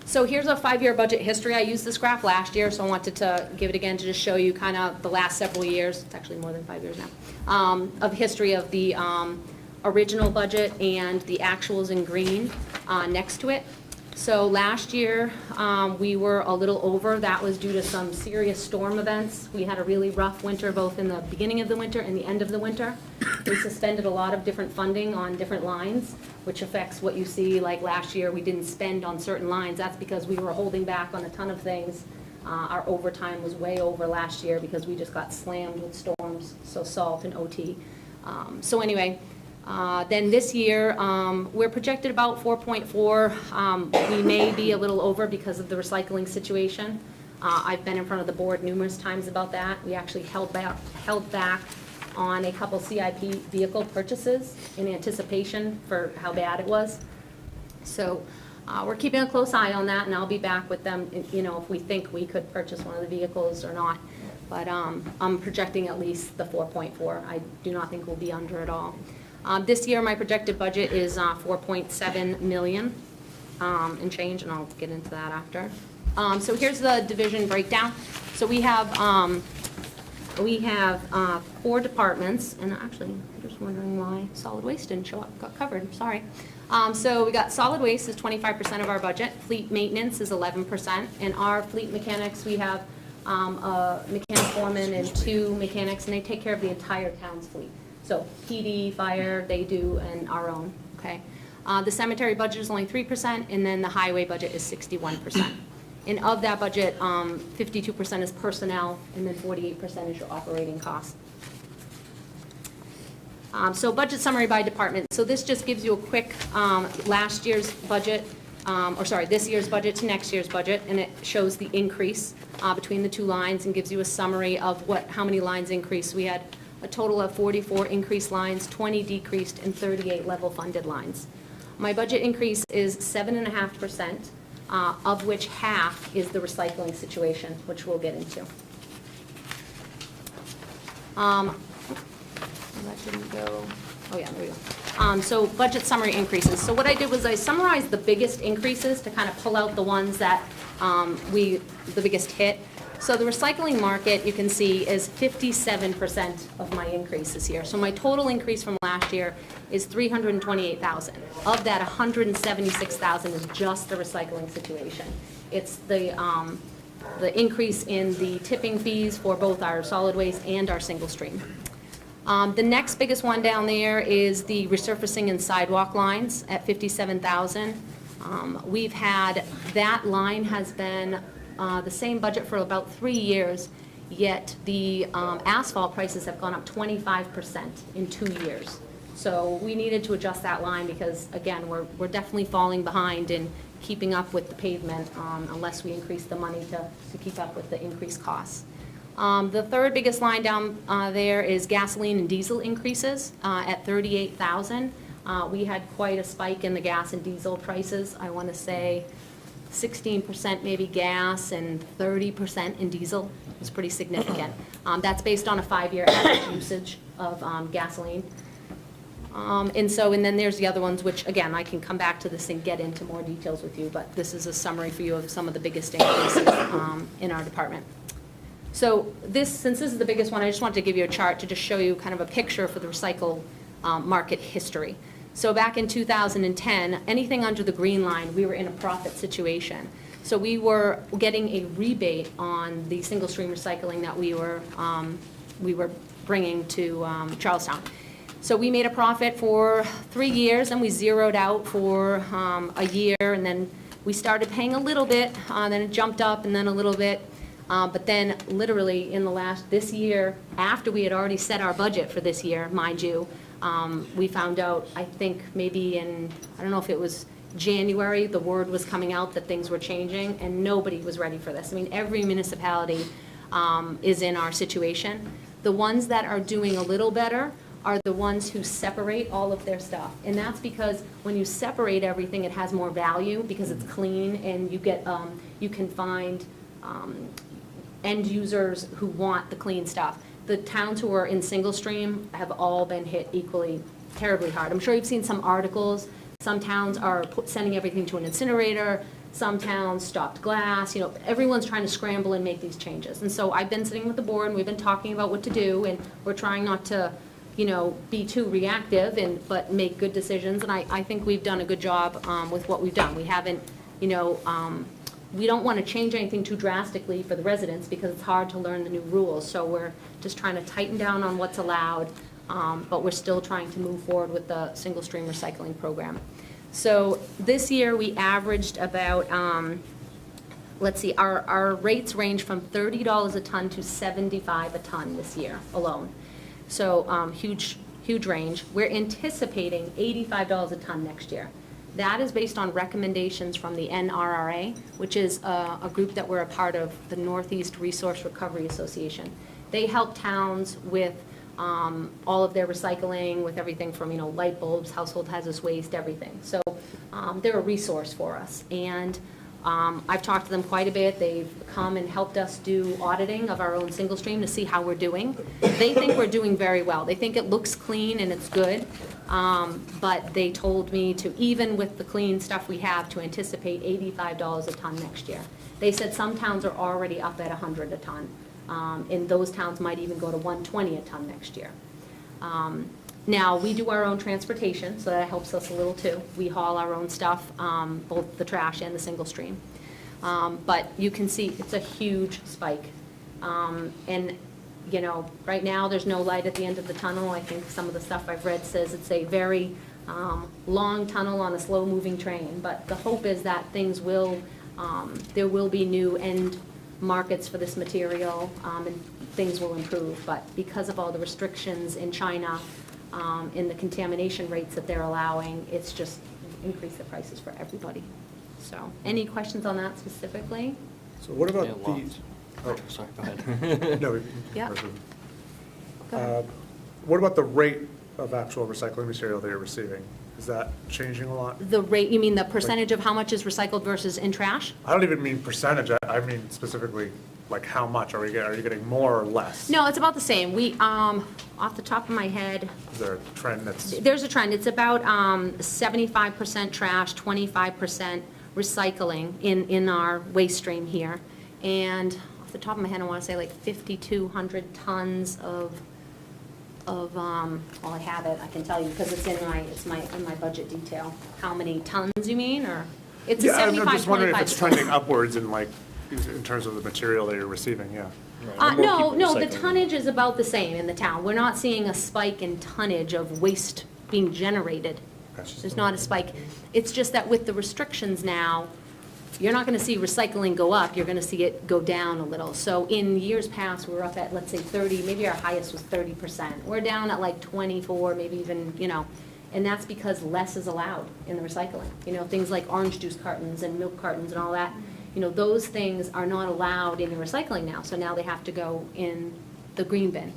So here's a 5-year budget history. I used this graph last year, so I wanted to give it again to just show you kind of the last several years, it's actually more than 5 years now, of history of the original budget and the actuals in green next to it. So last year, we were a little over. That was due to some serious storm events. We had a really rough winter, both in the beginning of the winter and the end of the winter. We suspended a lot of different funding on different lines, which affects what you see. Like last year, we didn't spend on certain lines. That's because we were holding back on a ton of things. Our overtime was way over last year because we just got slammed with storms, so salt and OT. So anyway, then this year, we're projected about 4.4. We may be a little over because of the recycling situation. I've been in front of the board numerous times about that. We actually held back on a couple CIP vehicle purchases in anticipation for how bad it was. So we're keeping a close eye on that, and I'll be back with them, you know, if we think we could purchase one of the vehicles or not. But I'm projecting at least the 4.4. I do not think we'll be under at all. This year, my projected budget is 4.7 million and change, and I'll get into that after. So here's the division breakdown. So we have 4 departments, and actually, I'm just wondering why solid waste didn't show up, got covered, sorry. So we got solid waste is 25% of our budget, fleet maintenance is 11%, and our fleet mechanics, we have a mechanic foreman and 2 mechanics, and they take care of the entire town's fleet. So PD, fire, they do, and our own, okay? The cemetery budget is only 3%, and then the highway budget is 61%. And of that budget, 52% is personnel, and then 48% is your operating costs. So budget summary by department. So this just gives you a quick last year's budget, this year's budget to next year's budget, and it shows the increase between the two lines and gives you a summary of how many lines increased. We had a total of 44 increased lines, 20 decreased, and 38 level funded lines. My budget increase is 7.5%, of which half is the recycling situation, which we'll get into. That didn't go, oh yeah, there we go. So budget summary increases. So what I did was I summarized the biggest increases to kind of pull out the ones that the biggest hit. So the recycling market, you can see, is 57% of my increase this year. So my total increase from last year is $328,000. Of that, $176,000 is just the recycling situation. It's the increase in the tipping fees for both our solid waste and our single stream. The next biggest one down there is the resurfacing and sidewalk lines at $57,000. We've had, that line has been the same budget for about 3 years, yet the asphalt prices have gone up 25% in 2 years. So we needed to adjust that line because, again, we're definitely falling behind in keeping up with the pavement unless we increase the money to keep up with the increased costs. The third biggest line down there is gasoline and diesel increases at $38,000. We had quite a spike in the gas and diesel prices. I want to say 16% maybe gas and 30% in diesel. It's pretty significant. That's based on a 5-year average usage of gasoline. And then there's the other ones, which, again, I can come back to this and get into more details with you, but this is a summary for you of some of the biggest increases in our department. So since this is the biggest one, I just wanted to give you a chart to just show you kind of a picture for the recycle market history. So back in 2010, anything under the green line, we were in a profit situation. So we were getting a rebate on the single stream recycling that we were bringing to Charlestown. So we made a profit for 3 years, and we zeroed out for a year, and then we started paying a little bit, then it jumped up, and then a little bit. But then literally in this year, after we had already set our budget for this year, mind you, we found out, I think maybe I don't know if it was January, the word was coming out that things were changing, and nobody was ready for this. I mean, every municipality is in our situation. The ones that are doing a little better are the ones who separate all of their stuff. And that's because when you separate everything, it has more value because it's clean, and you can find end users who want the clean stuff. The towns who are in single stream have all been hit equally terribly hard. I'm sure you've seen some articles. Some towns are sending everything to an incinerator. Some towns stopped glass. You know, everyone's trying to scramble and make these changes. And so I've been sitting with the board, and we've been talking about what to do, and we're trying not to, be too reactive but make good decisions. And I think we've done a good job with what we've done. We haven't, we don't want to change anything too drastically for the residents because it's hard to learn the new rules. So we're just trying to tighten down on what's allowed, but we're still trying to move forward with the single stream recycling program. So this year we averaged about, our rates range from $30 a ton to $75 a ton this year alone. So huge range. We're anticipating $85 a ton next year. That is based on recommendations from the NRRA, which is a group that we're a part of, the Northeast Resource Recovery Association. They help towns with all of their recycling, with everything from light bulbs, household hazardous waste, everything. So they're a resource for us. And I've talked to them quite a bit. They've come and helped us do auditing of our own single stream to see how we're doing. They think we're doing very well. They think it looks clean and it's good. But they told me to, even with the clean stuff we have, to anticipate $85 a ton next year. They said some towns are already up at $100 a ton, and those towns might even go to $120 a ton next year. Now, we do our own transportation, so that helps us a little too. We haul our own stuff, both the trash and the single stream. But you can see it's a huge spike. And right now, there's no light at the end of the tunnel. I think some of the stuff I've read says it's a very long tunnel on a slow-moving train. But the hope is that there will be new end markets for this material, and things will improve. But because of all the restrictions in China, in the contamination rates that they're allowing, it's just increased the prices for everybody. So, any questions on that specifically? So what about Yeah, the? lots. Oh, Sorry, go ahead. no. Yeah. Go Uh, ahead. What about the rate of actual recycling material that you're receiving? Is that changing a lot? The rate, you mean the percentage of how much is recycled versus in trash? I don't even mean percentage, I mean specifically, like how much, are you getting more or less? No, it's about the same. We, off the top of my head, Is there a trend that's, there's a trend. It's about 75% trash, 25% recycling in our waste stream here. And off the top of my head, I want to say like 5,200 tons of, well, I have it, I can tell you, because it's in my budget detail. How many tons you mean, or? It's a yeah, I'm 75, just wondering if 25 it's split. trending upwards in like, in terms of the material that you're receiving, yeah. No, the tonnage is about the same in the town. We're not seeing a spike in tonnage of waste being generated. Gotcha. There's not a spike. It's just that with the restrictions now, you're not gonna see recycling go up, you're gonna see it go down a little. So in years past, we were up at, let's say, 30, maybe our highest was 30%. We're down at like 24, maybe even, and that's because less is allowed in the recycling. Things like orange juice cartons and milk cartons and all that, those things are not allowed in the recycling now. So now they have to go in the green bin.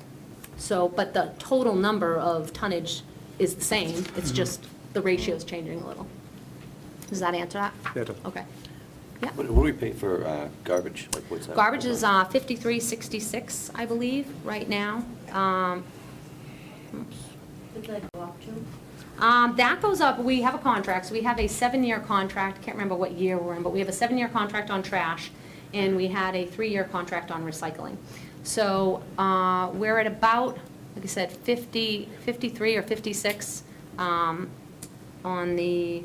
So, but the total number of tonnage is the same, it's just the ratio's changing a little. Does that answer that? Yeah, it does. Okay. What do we pay for garbage? Like, what's that? Garbage is $53.66, I believe, right now. Does that go up to? That goes up, we have a contract, so we have a 7-year contract, can't remember what year we're in, but we have a 7-year contract on trash, and we had a 3-year contract on recycling. So we're at about, like I said, 53 or 56 on the,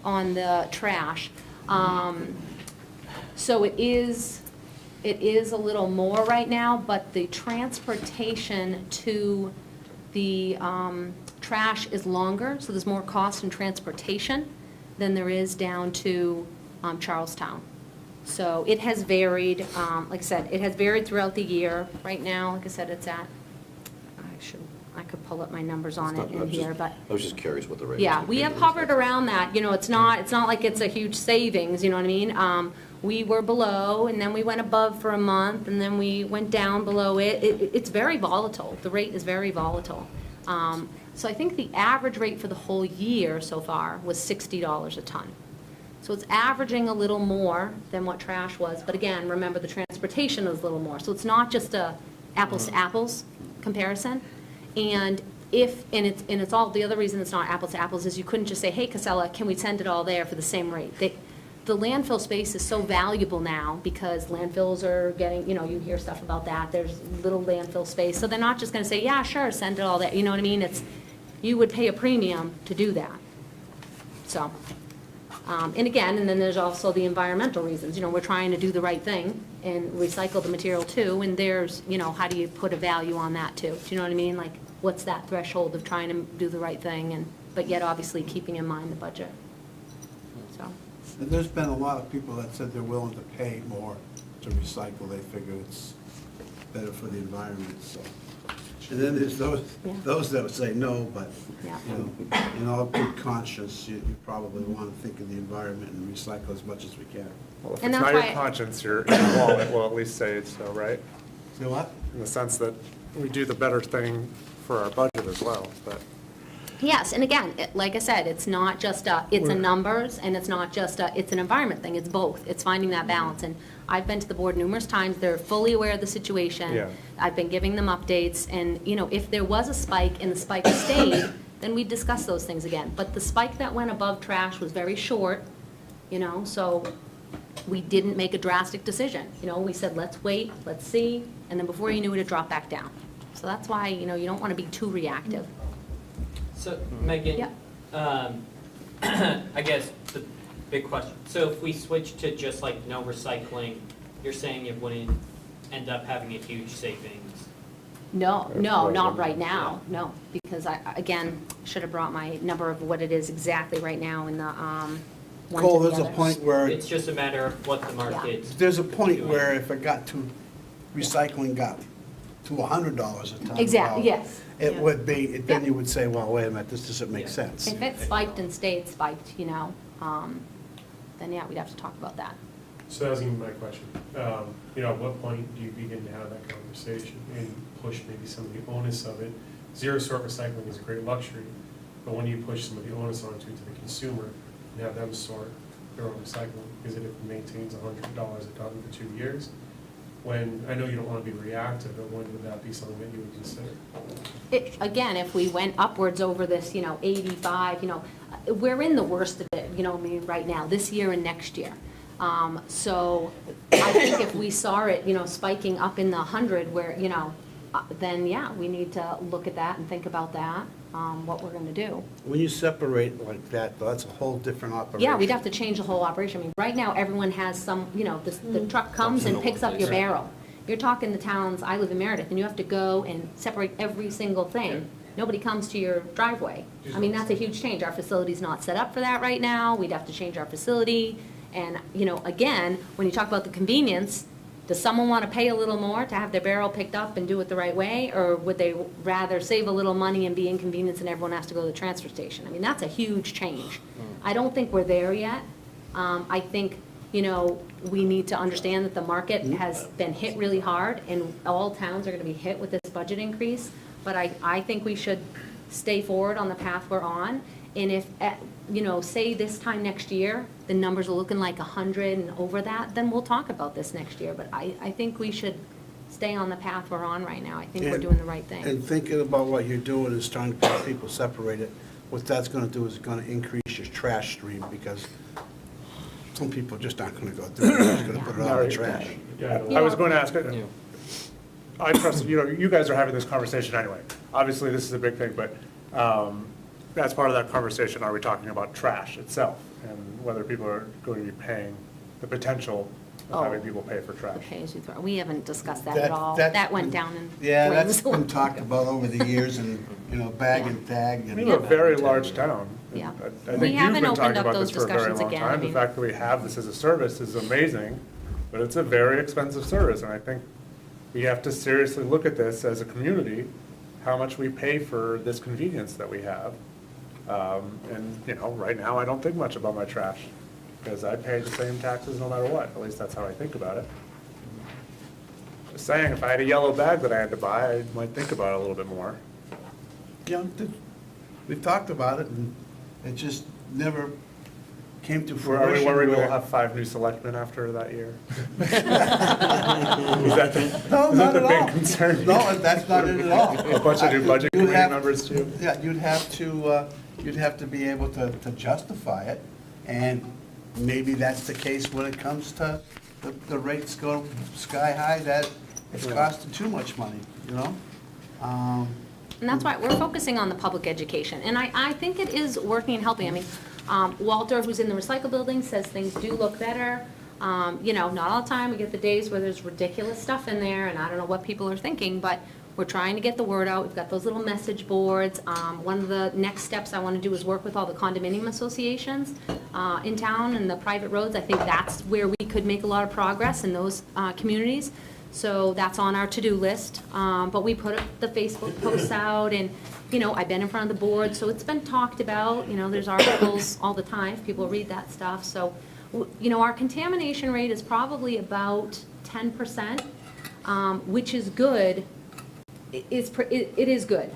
on the trash. So it is a little more right now, but the transportation to the trash is longer, so there's more cost in transportation than there is down to Charlestown. So it has varied, like I said, it has varied throughout the year. Right now, like I said, it's at, I could pull up my numbers on it in here, but. I was just curious what the rate is. Yeah, we have hovered around that, it's not like it's a huge savings, you know what I mean? We were below, and then we went above for a month, and then we went down below it. It's very volatile, the rate is very volatile. So I think the average rate for the whole year so far was $60 a ton. So it's averaging a little more than what trash was, but again, remember the transportation is a little more. So it's not just a apples to apples comparison. And it's all, the other reason it's not apples to apples is you couldn't just say, hey, Casella, can we send it all there for the same rate? The landfill space is so valuable now because landfills are getting, you hear stuff about that, there's little landfill space. So they're not just gonna say, yeah, sure, send it all there, you know what I mean? You would pay a premium to do that. So, and again, and then there's also the environmental reasons, we're trying to do the right thing and recycle the material too, and there's, how do you put a value on that too? Do you know what I mean? Like, what's that threshold of trying to do the right thing, but yet obviously keeping in mind the budget, so. And there's been a lot of people that said they're willing to pay more to recycle. They figure it's better for the environment, so. And then there's those that would say no, but, Yeah. in all good conscience, you probably want to think of the environment and recycle as much as we can. Well, if And it's that's not your why- conscience, your wallet will at least say so, right? You know what? In the sense that we do the better thing for our budget as well, but. Yes, and again, like I said, it's not just it's a numbers, and it's not just it's an environment thing, it's both. It's finding that balance, and I've been to the board numerous times, they're fully aware of the situation. Yeah. I've been giving them updates, and, if there was a spike and the spike stayed, then we'd discuss those things again. But the spike that went above trash was very short, so we didn't make a drastic decision. We said, let's wait, let's see, and then before you knew it, it dropped back down. So that's why, you don't want to be too reactive. So, Megan, Yeah. I guess the big question, so if we switch to just like no recycling, you're saying it wouldn't end up having a huge savings? No, not right now, no, because I, again, should have brought my number of what it is exactly right now in the, one Cole, to the there's a other. point where, It's just a matter of what the market's. there's a point where if it got to, recycling got to $100 a ton. Exactly, well, yes. It Yeah. would be, then Yeah. you would say, well, wait a minute, this doesn't make sense. If it spiked and stayed spiked, then yeah, we'd have to talk about that. So that was even my question. At what point do you begin to have that conversation and push maybe some of the onus of it? Zero sort recycling is a great luxury, but when you push some of the onus onto to the consumer and have them sort their own recycling, because if it maintains $100 a ton for 2 years, when, I know you don't want to be reactive, but when would that be something that you would consider? Again, if we went upwards over this, 85, we're in the worst of it, right now, this year and next year. So I think if we saw it, spiking up in the 100 where, then yeah, we need to look at that and think about that, what we're gonna do. When you separate like that, though, that's a whole different operation. Yeah, we'd have to change the whole operation. I mean, right now, everyone has some, the truck comes and picks up your barrel. You're talking the towns, I live in Meredith, and you have to go and separate every single thing. Nobody comes to your driveway. I mean, that's a huge change. Our facility's not set up for that right now. We'd have to change our facility. And, again, when you talk about the convenience, does someone want to pay a little more to have their barrel picked up and do it the right way? Or would they rather save a little money and be inconvenienced and everyone has to go to the transfer station? I mean, that's a huge change. I don't think we're there yet. I think, we need to understand that the market has been hit really hard and all towns are going to be hit with this budget increase. But I think we should stay forward on the path we're on. And if, say this time next year, the numbers are looking like 100 and over that, then we'll talk about this next year. But I think we should stay on the path we're on right now. I think we're And- doing the right thing. And thinking about what you're doing is trying to keep people separated, what that's gonna do is gonna increase your trash stream, because some people just aren't gonna go do it, they're just gonna put it out in the trash. Yeah, I was going to ask, I trust, you guys are having this conversation anyway. Obviously, this is a big thing, but as part of that conversation, are we talking about trash itself? And whether people are going to be paying the potential of having people pay for The trash? pay as you throw. We haven't discussed that That- at all. that's That went been- down in Yeah, that's flames. been talked about over the years, and, bag and tag. I and- mean, we're a very large town. Yeah. I We think you've haven't been opened talking up about those this for a very discussions long again. I time. The mean- fact that we have this as a service is amazing, but it's a very expensive service, and I think we have to seriously look at this as a community, how much we pay for this convenience that we have. And, right now, I don't think much about my trash, because I pay the same taxes no matter what, at least that's how I think about it. Just saying, if I had a yellow bag that I had to buy, I might think about it a little bit more. We've talked about it, and it just never came to Are fruition. we worried we'll where- have 5 new selectmen after that year? Is that the, No, is not that the at big all. concern? No, that's not it at all. A bunch of new budget You'd committee have- members too? Yeah, you'd have to be able to justify it, and maybe that's the case when it comes to the rates go sky high, that it's costing too much money, And that's why we're focusing on the public education. And I think it is working and helping. I mean, Walter, who's in the recycle building, says things do look better. Not all the time. We get the days where there's ridiculous stuff in there, and I don't know what people are thinking, but we're trying to get the word out. We've got those little message boards. One of the next steps I want to do is work with all the condominium associations in town and the private roads. I think that's where we could make a lot of progress in those communities. So that's on our to-do list. But we put the Facebook posts out, and, I've been in front of the board, so it's been talked about. There's articles all the time, if people read that stuff. So, our contamination rate is probably about 10%, which is good. It is good.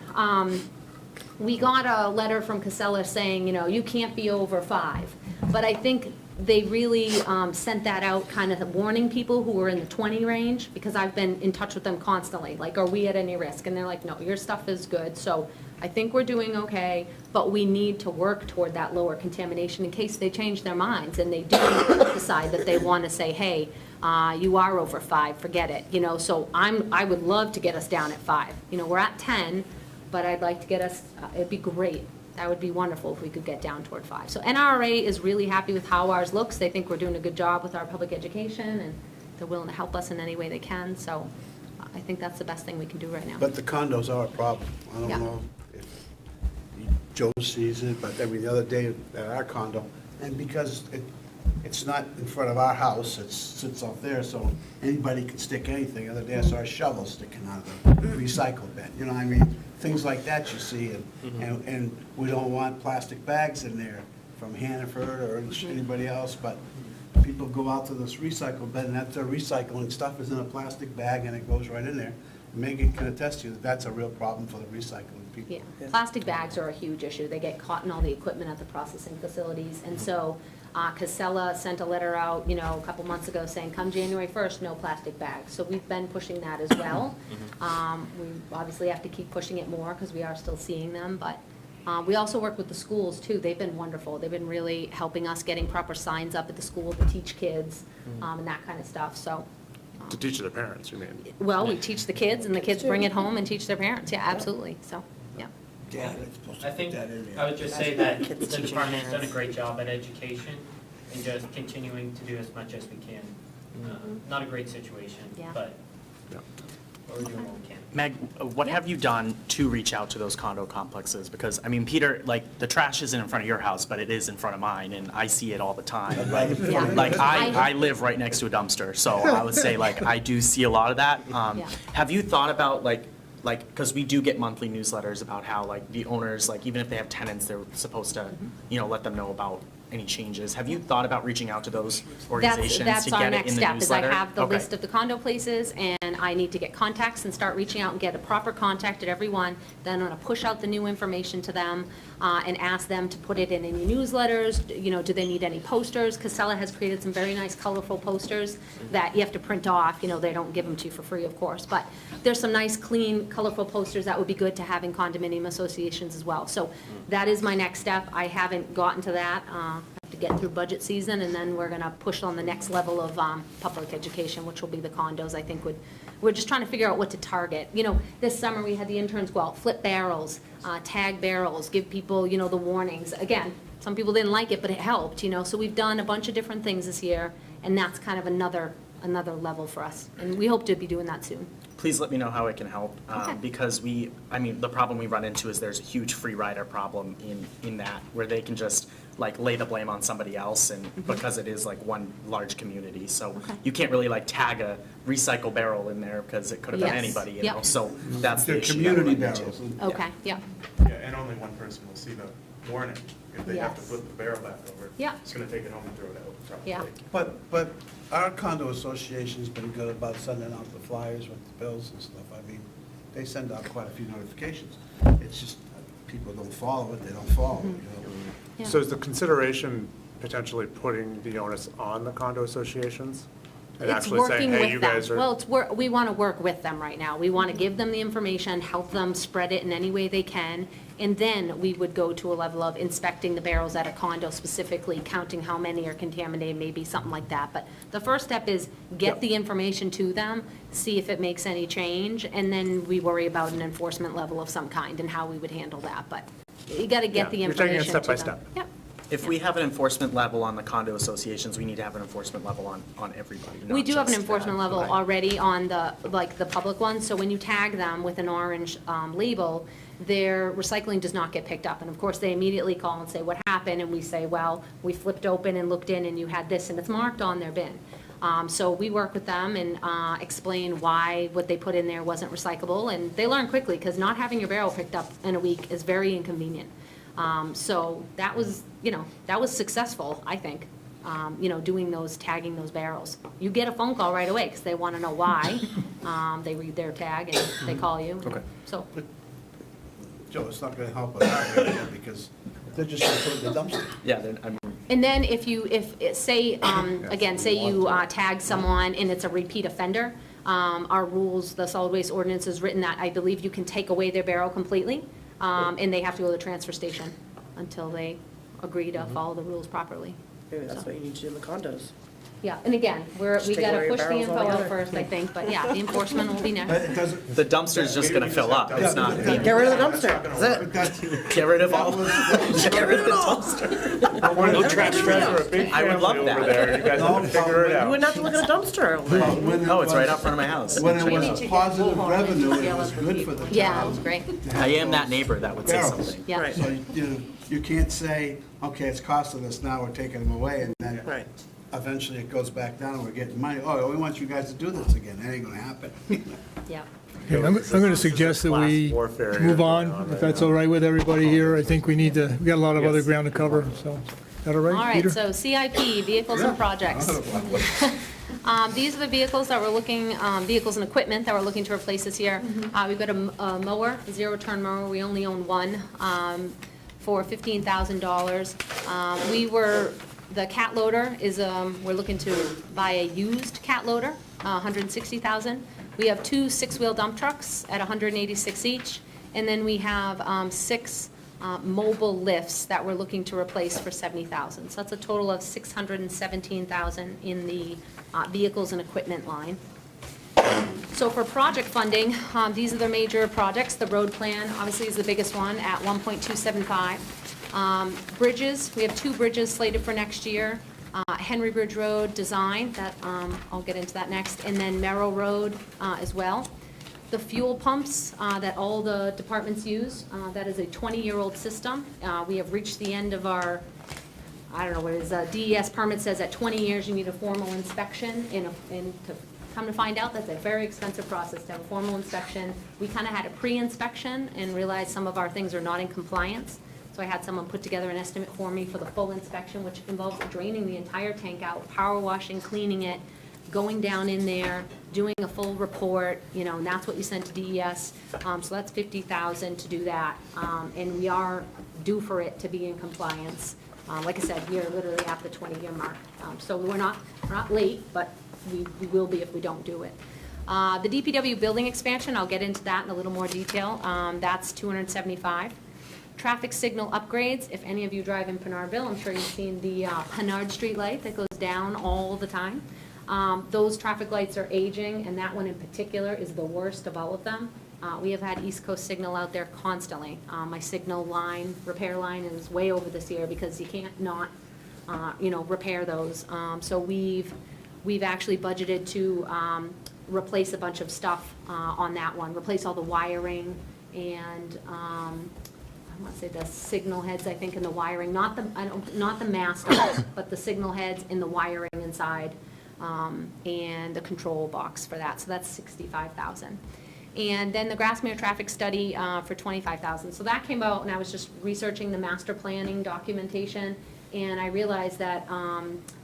We got a letter from Casella saying, you can't be over 5. But I think they really sent that out kind of warning people who were in the 20 range, because I've been in touch with them constantly, like, are we at any risk? And they're like, no, your stuff is good. So I think we're doing okay, but we need to work toward that lower contamination in case they change their minds and they do decide that they want to say, hey, you are over 5, forget it. So I would love to get us down at 5. We're at 10, but I'd like to get us, it'd be great. That would be wonderful if we could get down toward 5. So NRA is really happy with how ours looks. They think we're doing a good job with our public education, and they're willing to help us in any way they can. So I think that's the best thing we can do right now. But the condos are a problem. I Yeah. don't know if Joe sees it, but the other day at our condo, and because it's not in front of our house, it sits out there, so anybody can stick anything. The other day I saw a shovel sticking out of the recycle bin, you know, I mean, things like that you see, and we don't want plastic bags in there from Hannaford or anybody else, but people go out to this recycle bin, and that's their recycling stuff is in a plastic bag, and it goes right in there. Megan can attest to you that that's a real problem for the recycling people. Yeah, plastic bags are a huge issue. They get caught in all the equipment at the processing facilities. And so Casella sent a letter out, you know, a couple months ago saying, come January 1st, no plastic bags. So we've been pushing that as well. We obviously have to keep pushing it more because we are still seeing them. But we also work with the schools too. They've been wonderful. They've been really helping us getting proper signs up at the school to teach kids and that kind of stuff. So. To teach their parents, you mean? Well, we teach the kids, and the kids bring it home and teach their parents. Yeah, absolutely. So, yeah. Yeah, it's supposed to I put think, that in there. I would just say that Kids the teaching department's done a parents. great job at education and just continuing to do as much as we can. Not a great situation, Yeah. but Yeah. we're doing what we can. Meg, what have you done to reach out to those condo complexes? Because, I mean, Peter, like, the trash isn't in front of your house, but it is in front of mine, and I see it all the time. Yeah. Like, I live right next to a dumpster, so I would say, like, I do see a lot of that. Yeah. Have you thought about, like, because we do get monthly newsletters about how, like, the owners, like, even if they have tenants, they're supposed to, you know, let them know about any changes. Have you thought about reaching out to those organizations That's to our get it next in the step, is I newsletter? have the Okay. list of the condo places, and I need to get contacts and start reaching out and get a proper contact at every one. Then I'm gonna push out the new information to them, and ask them to put it in any newsletters. You know, do they need any posters? Casella has created some very nice colorful posters that you have to print off, you know, they don't give them to you for free, of course. But there's some nice, clean, colorful posters that would be good to have in condominium associations as well. So that is my next step. I haven't gotten to that. To get through budget season, and then we're gonna push on the next level of public education, which will be the condos, I think we're just trying to figure out what to target. You know, this summer, we had the interns go out, flip barrels, tag barrels, give people, you know, the warnings. Again, some people didn't like it, but it helped, you know, so we've done a bunch of different things this year, and that's kind of another level for us, and we hope to be doing that soon. Please let me know how it can help, Okay. because the problem we run into is there's a huge free rider problem in that, where they can just, like, lay the blame on somebody else, and because it is like one large community, so Okay. you can't really like tag a recycle barrel in there, because it could have been Yes. anybody, you Yep. know, so that's the They're issue. that we community run into. barrels. Yeah. Okay, yeah, Yeah, and only one person will see the warning. If they have to Yes. flip the barrel back over, Yeah. it's gonna take it home and throw it out, probably. Yeah. But our condo association's been good about sending out the flyers with the bills and stuff. I mean, they send out quite a few notifications. It's just, people don't follow it, they don't follow it, you know. yeah. So is the consideration potentially putting the onus on the condo associations? And It's actually saying, working hey, with you them. guys are. Well, we want to work with them right now. We want to give them the information, help them spread it in any way they can, and then we would go to a level of inspecting the barrels at a condo specifically, counting how many are contaminated, maybe something like that. But the first step is get the information to them, see if it makes any change, and then we worry about an enforcement level of some kind and how we would handle that. But you got to Yeah, get the you're information taking it step to by them. step. Yep. If we have an enforcement level on the condo associations, we need to have an enforcement level on everybody, We not do have an just, enforcement level right. already on the public ones, so when you tag them with an orange label, their recycling does not get picked up. And of course, they immediately call and say, what happened? And we say, well, we flipped open and looked in and you had this, and it's marked on their bin. So we work with them and explain why what they put in there wasn't recyclable, and they learn quickly, because not having your barrel picked up in a week is very inconvenient. So that was, that was successful, I think, doing those, tagging those barrels. You get a phone call right away, because they want to know why. They read their tag and they call you. Okay. So, Joe, it's not gonna help us out here, because they're just gonna put it in the dumpster. Yeah, then, I mean, and then say, again, say you tag someone and it's a repeat offender, our rules, the solid waste ordinance is written that I believe you can take away their barrel completely, and they have to go to the transfer station until they agree to follow the rules properly. Maybe that's what you need to do in the condos. Yeah, and again, we take gotta away your push the barrels info out altogether. first, I think, but yeah, the enforcement will be But next. it doesn't. the dumpster's just gonna fill up, it's not, Get rid of the dumpster, that's it. But that's- get rid of all, that get rid of the dumpster. No trash. You guys are a big I would love family over that. there. You guys have to figure it You out. wouldn't have to look at a dumpster all day. when it Oh, it's right was- out front of my house. When it was positive revenue, it was good for the town. Yeah, it was great. I am that neighbor that would say Barrels. something. Yeah. Right. So, You can't say, okay, it's costing us now, we're taking them away, and then Right. eventually it goes back down and we're getting money. Oh, we want you guys to do this again. That ain't gonna happen. Yeah. Okay, I'm going to suggest that we move on, if that's all right with everybody here. I think we got a lot of other ground to cover, so, is that all All right, right, Peter? so CIP, vehicles and projects. These are the vehicles that we're looking, vehicles and equipment that we're looking to replace this year. We've got a mower, a zero-turn mower, we only own one, for $15,000. The cat loader is, we're looking to buy a used cat loader, $160,000. We have 2 6-wheel dump trucks at $186 each, and then we have 6 mobile lifts that we're looking to replace for $70,000. So that's a total of $617,000 in the vehicles and equipment line. So for project funding, these are the major projects. The road plan, obviously, is the biggest one at $1.275. Bridges, we have 2 bridges slated for next year. Henry Bridge Road design, that, I'll get into that next, and then Merrill Road as well. The fuel pumps that all the departments use, that is a 20-year-old system. We have reached the end of our, I don't know what it is, DES permit says at 20 years you need a formal inspection, and to come to find out, that's a very expensive process to have a formal inspection. We kind of had a pre-inspection and realized some of our things are not in compliance. So I had someone put together an estimate for me for the full inspection, which involves draining the entire tank out, power washing, cleaning it, going down in there, doing a full report, and that's what you send to DES. So that's $50,000 to do that. And we are due for it to be in compliance. Like I said, we are literally at the 20-year mark. So we're not late, but we will be if we don't do it. The DPW building expansion, I'll get into that in a little more detail. That's $275,000. Traffic signal upgrades, if any of you drive in Pinardville, I'm sure you've seen the Pinard Street light that goes down all the time. Those traffic lights are aging, and that one in particular is the worst of all of them. We have had East Coast Signal out there constantly. My signal line, repair line is way over this year because you can't not, repair those. So we've actually budgeted to replace a bunch of stuff on that one, replace all the wiring and I want to say the signal heads, I think, in the wiring, not the mast, but the signal heads in the wiring inside, and the control box for that. So that's $65,000. And then the Grassmere traffic study for $25,000. So that came out, and I was just researching the master planning documentation, and I realized that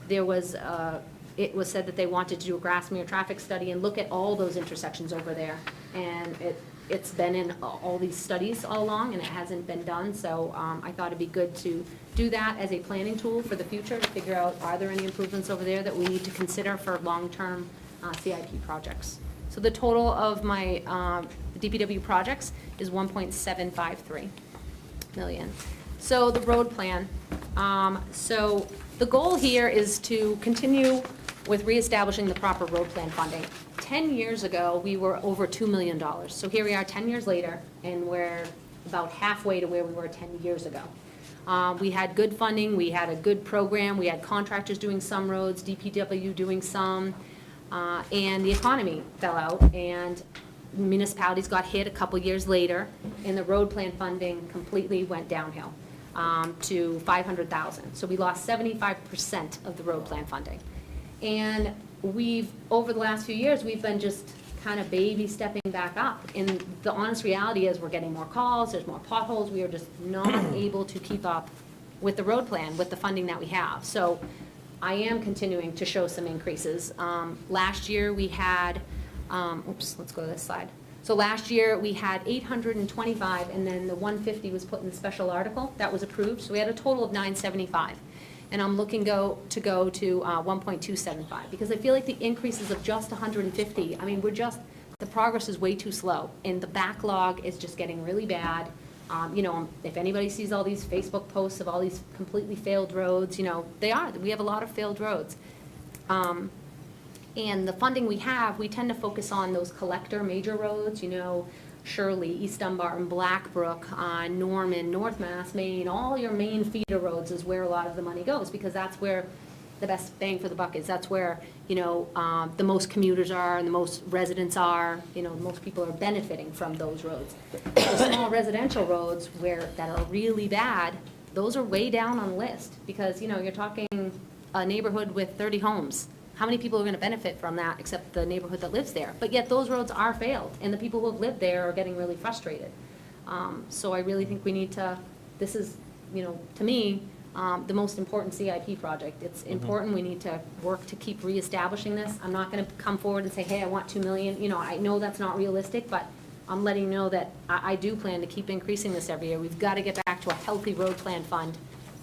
it was said that they wanted to do a Grassmere traffic study and look at all those intersections over there, and it's been in all these studies all along, and it hasn't been done, so I thought it'd be good to do that as a planning tool for the future to figure out, are there any improvements over there that we need to consider for long-term CIP projects. So the total of my DPW projects is $1.753 million. So the road plan. So the goal here is to continue with reestablishing the proper road plan funding. 10 years ago, we were over $2 million. So here we are 10 years later, and we're about halfway to where we were 10 years ago. We had good funding, we had a good program, we had contractors doing some roads, DPW doing some, and the economy fell out, and municipalities got hit a couple years later, and the road plan funding completely went downhill to $500,000. So we lost 75% of the road plan funding. And over the last few years, we've been just kind of baby stepping back up. And the honest reality is we're getting more calls, there's more potholes, we are just not able to keep up with the road plan, with the funding that we have. So I am continuing to show some increases. Last year we had, let's go to this slide. So last year we had 825, and then the 150 was put in the special article that was approved. So we had a total of 975. And I'm looking to go to 1.275, because I feel like the increases of just 150, I mean, the progress is way too slow, and the backlog is just getting really bad. If anybody sees all these Facebook posts of all these completely failed roads, we have a lot of failed roads. And the funding we have, we tend to focus on those collector major roads, Shirley, East Dunbarton, Blackbrook, Norman, North Mass, Maine, all your main feeder roads is where a lot of the money goes, because that's where the best bang for the buck is. That's where, the most commuters are and the most residents are, most people are benefiting from those roads. The small residential roads that are really bad, those are way down on the list, because, you know, you're talking a neighborhood with 30 homes. How many people are gonna benefit from that, except the neighborhood that lives there? But yet, those roads are failed, and the people who have lived there are getting really frustrated. So I really think we need to, this is, you know, to me, the most important CIP project. It's important, we need to work to keep reestablishing this. I'm not gonna come forward and say, hey, I want 2 million, you know, I know that's not realistic, but I'm letting you know that I do plan to keep increasing this every year. We've gotta get back to a healthy road plan fund,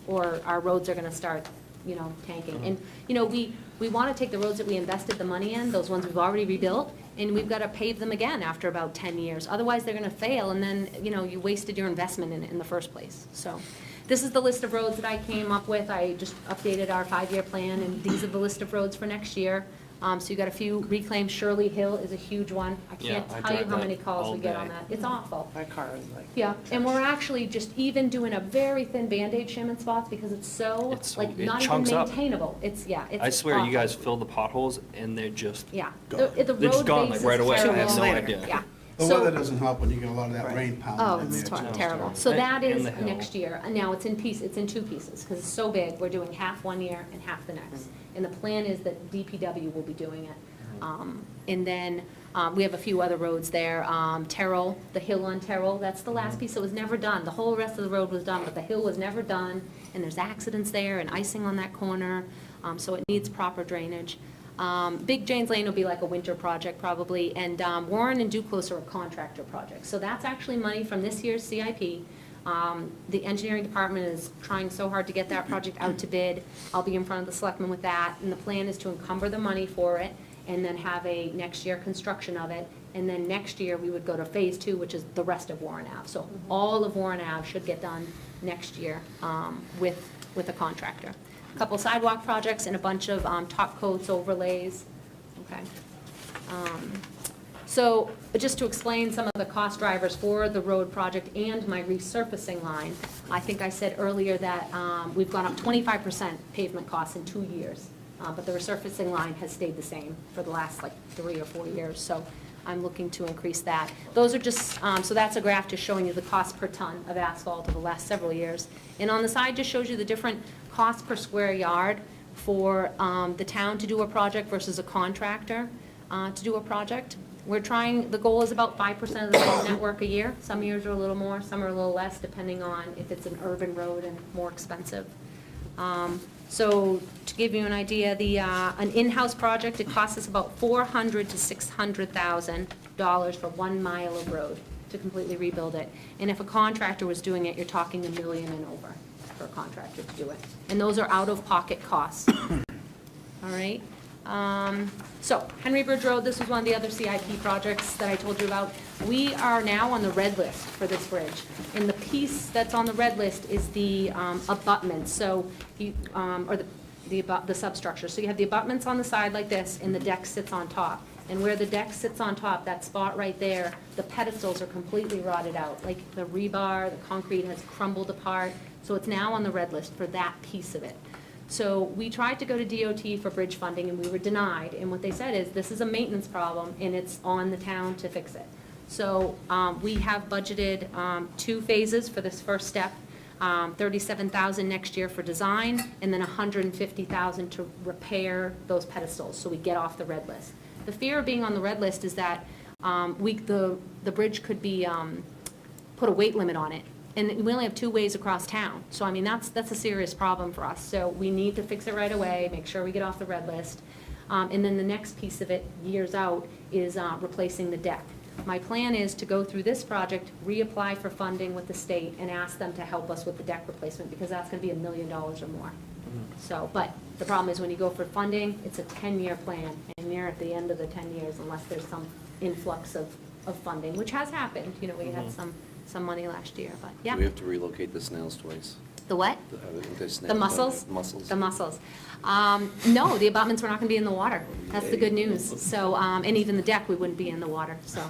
or our roads are gonna start, you know, tanking. And, you know, we wanna take the roads that we invested the money in, those ones we've already rebuilt, and we've gotta pave them again after about 10 years. Otherwise, they're gonna fail, and then, you know, you wasted your investment in it in the first place, so. This is the list of roads that I came up with. I just updated our 5-year plan, and these are the list of roads for next year. So you got a few reclaimed. Shirley Hill is a huge one. I can't I tell you drive how that many calls all we get day. on that. It's awful. My car is like. Yeah, and we're actually just even doing a very thin Band-Aid shim in spots because it's so, It's- like, it not even chunks up. maintainable. It's, yeah, it's I swear, you awful. guys fill the potholes and they're just Yeah. gone. The They're just road gone, base like, right is away. I have terrible. no later. idea. Yeah. The So- weather doesn't help when you get a lot of that rain pounding Oh, in it's there, too. terrible. So And- that and is the hill. next year. And now it's in it's in 2 pieces, because it's so big. We're doing half one year and half the next. And the plan is that DPW will be doing it. And then we have a few other roads there. Terrell, the hill on Terrell, that's the last piece that was never done. The whole rest of the road was done, but the hill was never done. And there's accidents there and icing on that corner, so it needs proper drainage. Big Janes Lane will be like a winter project probably, and Warren and Duclos are a contractor project. So that's actually money from this year's CIP. The engineering department is trying so hard to get that project out to bid. I'll be in front of the selectmen with that, and the plan is to encumber the money for it, and then have a next year construction of it. And then next year, we would go to phase 2, which is the rest of Warren Ave. So all of Warren Ave should get done next year with a contractor. A couple sidewalk projects and a bunch of top coats, overlays, okay. So just to explain some of the cost drivers for the road project and my resurfacing line, I think I said earlier that we've gone up 25% pavement costs in 2 years, but the resurfacing line has stayed the same for the last like 3 or 4 years, so I'm looking to increase that. Those are just, so that's a graph just showing you the cost per ton of asphalt over the last several years. And on the side just shows you the different costs per square yard for the town to do a project versus a contractor to do a project. We're trying, the goal is about 5% of the road network a year. Some years are a little more, some are a little less, depending on if it's an urban road and more expensive. So to give you an idea, an in-house project, it costs us about $400,000 to $600,000 for 1 mile of road to completely rebuild it. And if a contractor was doing it, you're talking $1 million and over for a contractor to do it. And those are out-of-pocket costs. All right? So Henry Bridge Road, this was one of the other CIP projects that I told you about. We are now on the red list for this bridge. And the piece that's on the red list is the abutments, so you, or the substructure. So you have the abutments on the side like this, and the deck sits on top. And where the deck sits on top, that spot right there, the pedestals are completely rotted out. Like the rebar, the concrete has crumbled apart. So it's now on the red list for that piece of it. So we tried to go to DOT for bridge funding, and we were denied. And what they said is, this is a maintenance problem, and it's on the town to fix it. So we have budgeted 2 phases for this first step, $37,000 next year for design, and then $150,000 to repair those pedestals, so we get off the red list. The fear of being on the red list is that the bridge could be, put a weight limit on it. And we only have 2 ways across town. So, I mean, that's a serious problem for us. So we need to fix it right away, make sure we get off the red list. And then the next piece of it, years out, is replacing the deck. My plan is to go through this project, reapply for funding with the state, and ask them to help us with the deck replacement, because that's gonna be $1 million or more. So, but the problem is when you go for funding, it's a 10-year plan, and you're at the end of the 10 years unless there's some influx of funding, which has happened. You know, we had some money last year, but yeah. Do we have to relocate the snails twice? The what? The The mussels? Mussels. The mussels. No, the abutments were not going to be in the water. That's the good news. So, and even the deck, we wouldn't be in the water, so.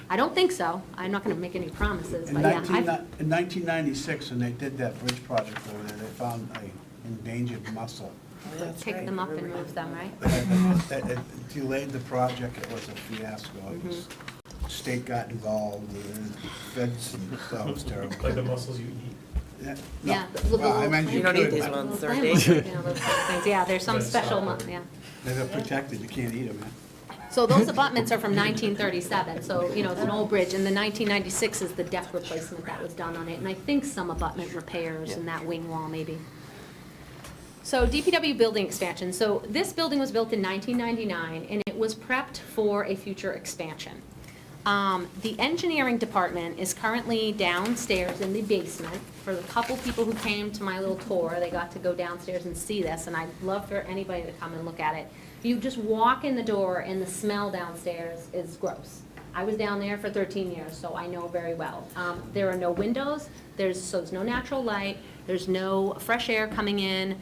I don't think so. I'm not going to make any promises, In but yeah. 1996, when they did that bridge project over there, they found an endangered mussel. That's Pick right. them up and move them, right? It delayed the project, it was a fiasco. It was- State got involved, the feds, that was terrible. Like the mussels you eat. Yeah. Well, I meant You don't need could, these but ones, they're Those dangerous. things, yeah, there's some That's special, not- yeah. They're protected, you can't eat them, man. So those abutments are from 1937, so, you know, it's an old bridge, and the 1996 is the deck replacement that was done on it, and I think some abutment repairs in that wing wall maybe. So DPW building expansion, so this building was built in 1999, and it was prepped for a future expansion. The engineering department is currently downstairs in the basement. For the couple people who came to my little tour, they got to go downstairs and see this, and I'd love for anybody to come and look at it. You just walk in the door and the smell downstairs is gross. I was down there for 13 years, so I know very well. There are no windows, so there's no natural light, there's no fresh air coming in.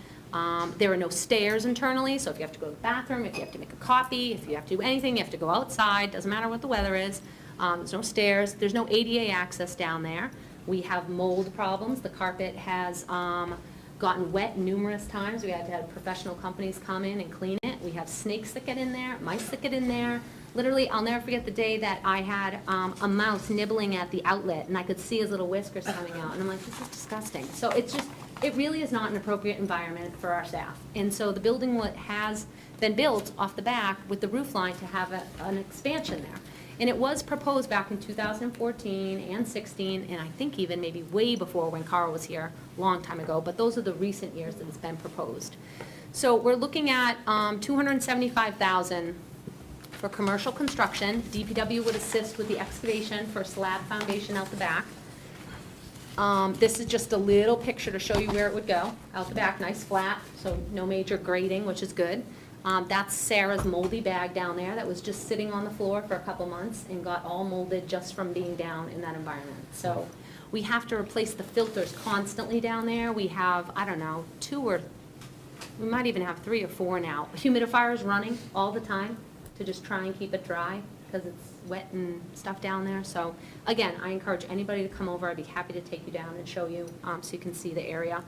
There are no stairs internally, so if you have to go to the bathroom, if you have to make a coffee, if you have to do anything, you have to go outside, doesn't matter what the weather is. There's no stairs, there's no ADA access down there. We have mold problems, the carpet has gotten wet numerous times. We had to have professional companies come in and clean it. We have snakes that get in there, mice that get in there. Literally, I'll never forget the day that I had a mouse nibbling at the outlet, and I could see his little whiskers coming out, and I'm like, this is disgusting. So it really is not an appropriate environment for our staff. And so the building has been built off the back with the roof line to have an expansion there. And it was proposed back in 2014 and 16, and I think even maybe way before when Carl was here, a long time ago, but those are the recent years that it's been proposed. So we're looking at $275,000 for commercial construction. DPW would assist with the excavation for slab foundation out the back. This is just a little picture to show you where it would go, out the back, nice flat, so no major grading, which is good. That's Sarah's moldy bag down there that was just sitting on the floor for a couple months and got all molded just from being down in that environment. So we have to replace the filters constantly down there. We have, I don't know, we might even have 3 or 4 now. Humidifiers running all the time to just try and keep it dry because it's wet and stuff down there. So again, I encourage anybody to come over. I'd be happy to take you down and show you so you can see the area.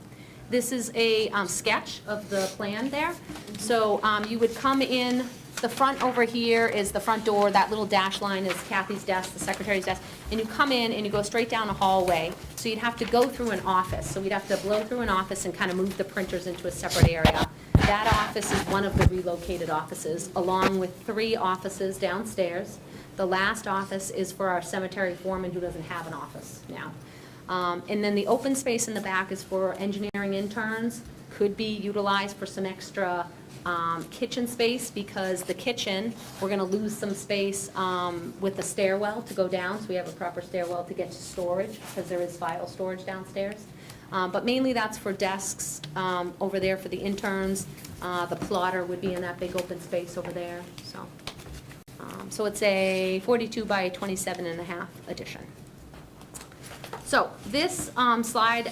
This is a sketch of the plan there. So you would come in, the front over here is the front door, that little dash line is Kathy's desk, the secretary's desk, and you come in and you go straight down a hallway. So you'd have to go through an office. So we'd have to blow through an office and kind of move the printers into a separate area. That office is one of the relocated offices, along with 3 offices downstairs. The last office is for our cemetery foreman who doesn't have an office now. And then the open space in the back is for engineering interns, could be utilized for some extra kitchen space because the kitchen, we're going to lose some space with the stairwell to go down, so we have a proper stairwell to get to storage because there is file storage downstairs. But mainly that's for desks over there for the interns. The plotter would be in that big open space over there. So it's a 42 by 27.5 addition. So this slide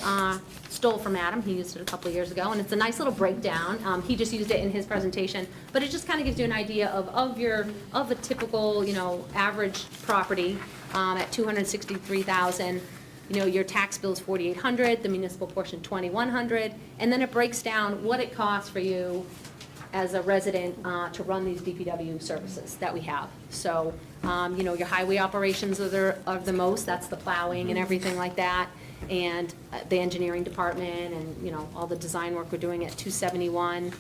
stole from Adam. He used it a couple of years ago, and it's a nice little breakdown. He just used it in his presentation, but it just kind of gives you an idea of a typical, average property at $263,000. Your tax bill is $4,800, the municipal portion $2,100, and then it breaks down what it costs for you as a resident to run these DPW services that we have. So, your highway operations are the most, that's the plowing and everything like that, and the engineering department and, all the design work we're doing at $271,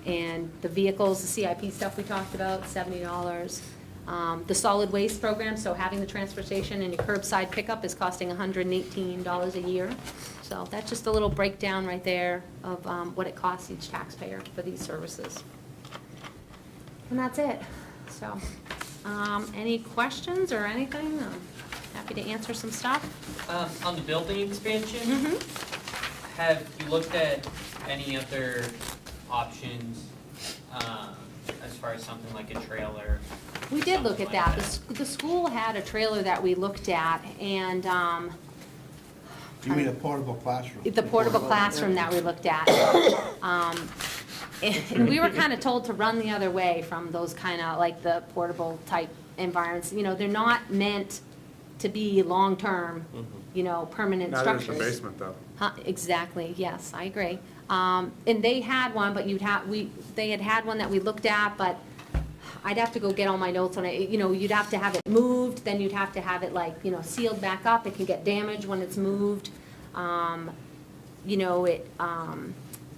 and the vehicles, the CIP stuff we talked about, $70. The solid waste program, so having the transfer station and your curbside pickup is costing $118 a year. So that's just a little breakdown right there of what it costs each taxpayer for these services. And that's it. So, any questions or anything? I'm happy to answer some stuff. On the building expansion, have you looked at any other options as far as something like a trailer? We did look at Something like that. The school had a trailer that we looked at, and You mean a portable classroom? the portable classroom that we looked at. And we were kind of told to run the other way from those kind of like the portable type environments. They're not meant to be long-term, permanent Neither is structures. the basement, though. Exactly, yes, I agree. And they had one, but they had one that we looked at, but I'd have to go get all my notes on it. You'd have to have it moved, then you'd have to have it sealed back up. It can get damaged when it's moved. You know,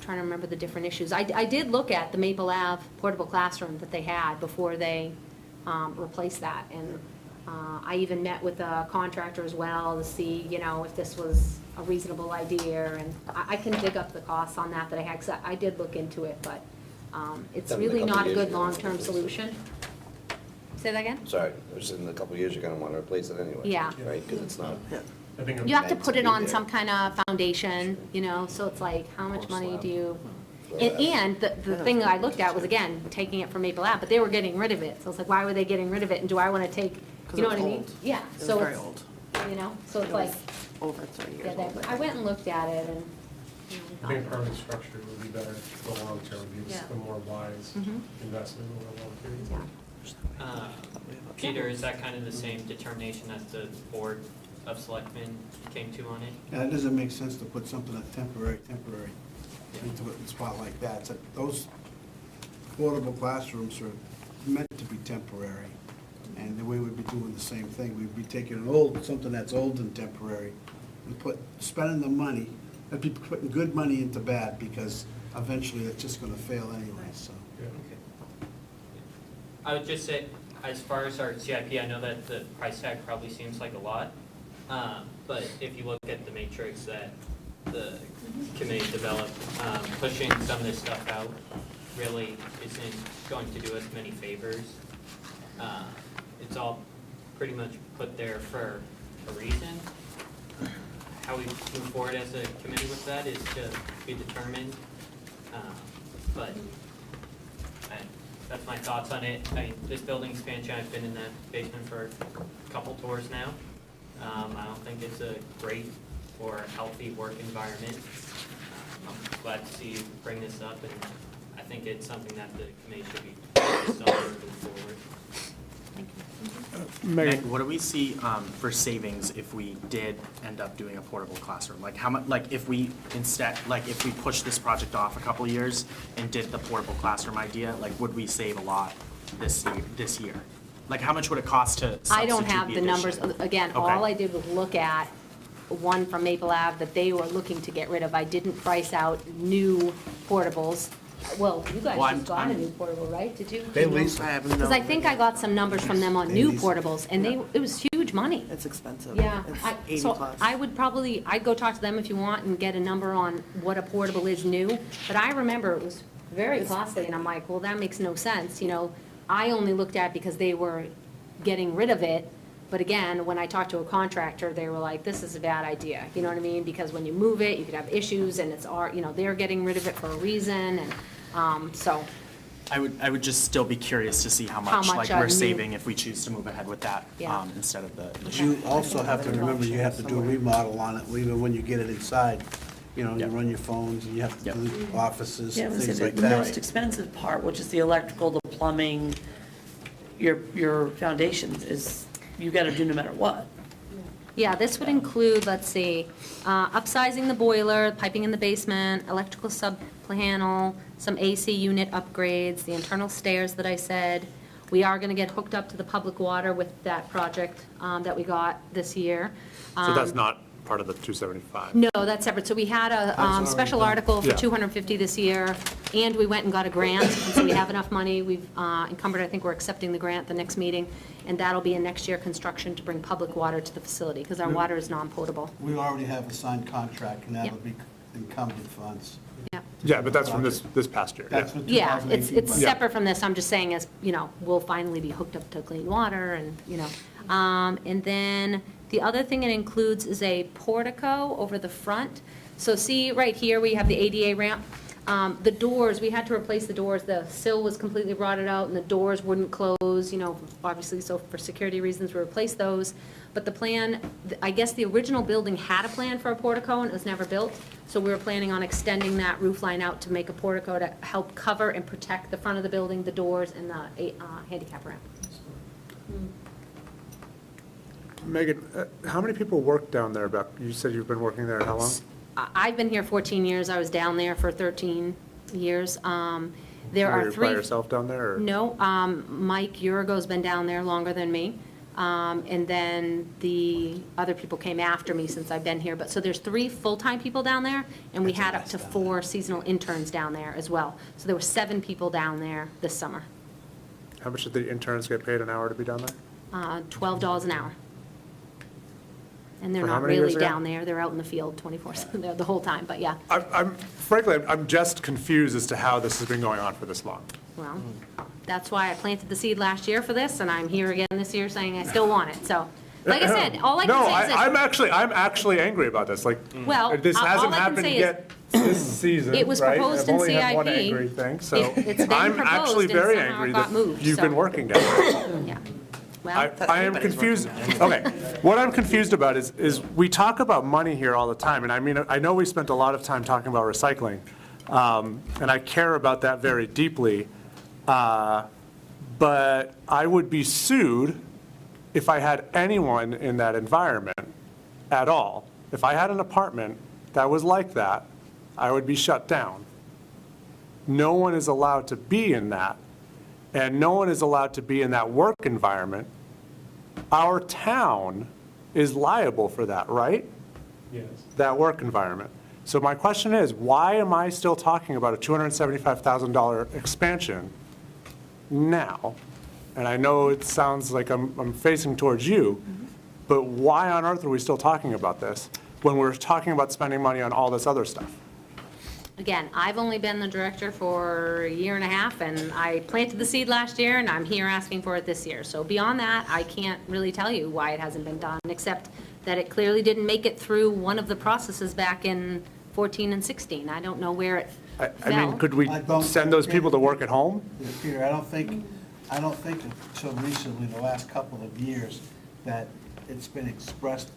trying to remember the different issues. I did look at the Maple Ave portable classroom that they had before they replaced that. And I even met with a contractor as well to see, you know, if this was a reasonable idea. And I can dig up the costs on that I had, 'cause I did look into it, but it's Done it a really couple not a years good ago. long-term solution. Say that again? Sorry, I was in a couple of years, you're gonna wanna replace it anyway. Yeah. Right, because it's not. I think You have to Meant put to it be on there. some kind of foundation, you know, so it's like, how much Or money slab. do you? Throw And that. the thing I looked at was, again, taking it from Maple Ave, but they were getting rid of it. So it's like, why were they getting rid of it? And do I want to take, 'Cause you know it what I was mean? old. Yeah, It was so very it's, old. you know, so it's It like, was over 30 yeah, years that- old. I went and looked at it and, you I know, think permanent structure would be better for the long term, because Yeah. a more wise Mhm. investment over a long period of yeah. time. Peter, is that kind of the same determination that the Board of Selectmen came to on it? Yeah, it doesn't make sense to put something that's temporary into a spot like that. So those portable classrooms are meant to be temporary. And the way we'd be doing the same thing, we'd be taking something that's old and temporary, and spending the money, and be putting good money into bad, because eventually it's just gonna fail anyway, so. I would just say, as far as our CIP, I know that the price tag probably seems like a lot, but if you look at the matrix that the committee developed, pushing some of this stuff out really isn't going to do us many favors. It's all pretty much put there for a reason. How we move forward as a committee with that is to be determined, but that's my thoughts on it. I mean, this building expansion, I've been in that basement for a couple tours now. I don't think it's a great or healthy work environment. I'm glad to see you bring this up, and I think it's something that the committee should be focused on moving forward. Meg, what do we see for savings if we did end up doing a portable classroom? Like how much, like if we instead, like if we pushed this project off a couple of years and did the portable classroom idea, like would we save a lot this year? Like how much would it cost to I don't substitute have the numbers. addition? Again, Okay. all I did was look at one from Maple Ave that they were looking to get rid of. I didn't price out new portables. Well, you guys Well, just got a new portable, right? Did you? They lease I them. have no. Because I think I got some numbers from them on They new lease it. portables, and it was huge money. It's expensive. Yeah, It's I- 80 so plus. I would probably, I'd go talk to them if you want and get a number on what a portable is new. But I remember it was very costly, and I'm like, well, that makes no sense, you know? I only looked at it because they were getting rid of it. But again, when I talked to a contractor, they were like, this is a bad idea, you know what I mean? Because when you move it, you could have issues, and it's, you know, they're getting rid of it for a reason, and, so. I would just still be curious to see how How much much like a we're new- saving if we choose to move ahead with that Yeah. instead of the. You also have to remember, you have to do a remodel on it, even when you get it inside. You know, you Yep. run your phones, and you have to Yep. do offices, Yeah, I was things gonna like say, the most that. expensive part, which is the electrical, the plumbing, your foundations is, you gotta do no matter what. Yeah, this would include, let's see, upsizing the boiler, piping in the basement, electrical sub-panel, some AC unit upgrades, the internal stairs that I said. We are going to get hooked up to the public water with that project that we got this year. So that's not part of the 275? No, that's separate. So we had a already special done. article for Yeah. 250 this year, and we went and got a grant, and so we have enough money. We've encumbered, I think we're accepting the grant the next meeting, and that'll be in next year construction to bring public water to the facility, because our water is non-potable. We already have a signed contract, and that'll Yep. be encumbered funds. Yeah. Yeah, but that's from this past year, yeah. That's what Yeah, 2018 it's budget. separate from this, I'm just saying as, you know, we'll finally be hooked up to clean water and, you know. And then the other thing it includes is a portico over the front. So see, right here, we have the ADA ramp. The doors, we had to replace the doors, the sill was completely rotted out and the doors wouldn't close, you know, obviously, so for security reasons, we replaced those. But the plan, I guess the original building had a plan for a portico and it was never built. So we were planning on extending that roof line out to make a portico to help cover and protect the front of the building, the doors, and the handicap ramp. Megan, how many people work down there? About, you said you've been working there how long? I've been here 14 years, I was down there for 13 years. There Were are you three. by yourself down there, or? No, Mike Urigo's been down there longer than me. And then the other people came after me since I've been here. But, so there's 3 full-time people down there, and we had up to 4 seasonal interns down there as well. So there were 7 people down there this summer. How much did the interns get paid an hour to be down there? $12 an hour. And they're For how not many years really ago? down there, they're out in the field 24/7, the whole time, but yeah. Frankly, I'm just confused as to how this has been going on for this long. Well, that's why I planted the seed last year for this, and I'm here again this year saying I still want it, so. Like I said, all I No, can say is I'm actually angry about this, like, Well, this all hasn't I can happened say is- yet this season, right? It was proposed in I've only had one CIP. angry thing, so It's been I'm proposed actually and very somehow it angry got that moved, you've been so. working down there. Yeah. Well, I am confused, okay, what I'm confused about is we talk about money here all the time, and I mean, I know we spent a lot of time talking about recycling, and I care about that very deeply, but I would be sued if I had anyone in that environment at all. If I had an apartment that was like that, I would be shut down. No one is allowed to be in that, and no one is allowed to be in that work environment. Our town is liable for that, right? Yes. That work environment. So my question is, why am I still talking about a $275,000 expansion now? And I know it sounds like I'm facing towards you, but why on earth are we still talking about this when we're talking about spending money on all this other stuff? Again, I've only been the director for a year and a half, and I planted the seed last year, and I'm here asking for it this year. So beyond that, I can't really tell you why it hasn't been done, except that it clearly didn't make it through one of the processes back in 14 and 16. I don't know where it I fell. mean, could we send those people to work at home? Peter, I don't think until recently, the last couple of years, that it's been expressed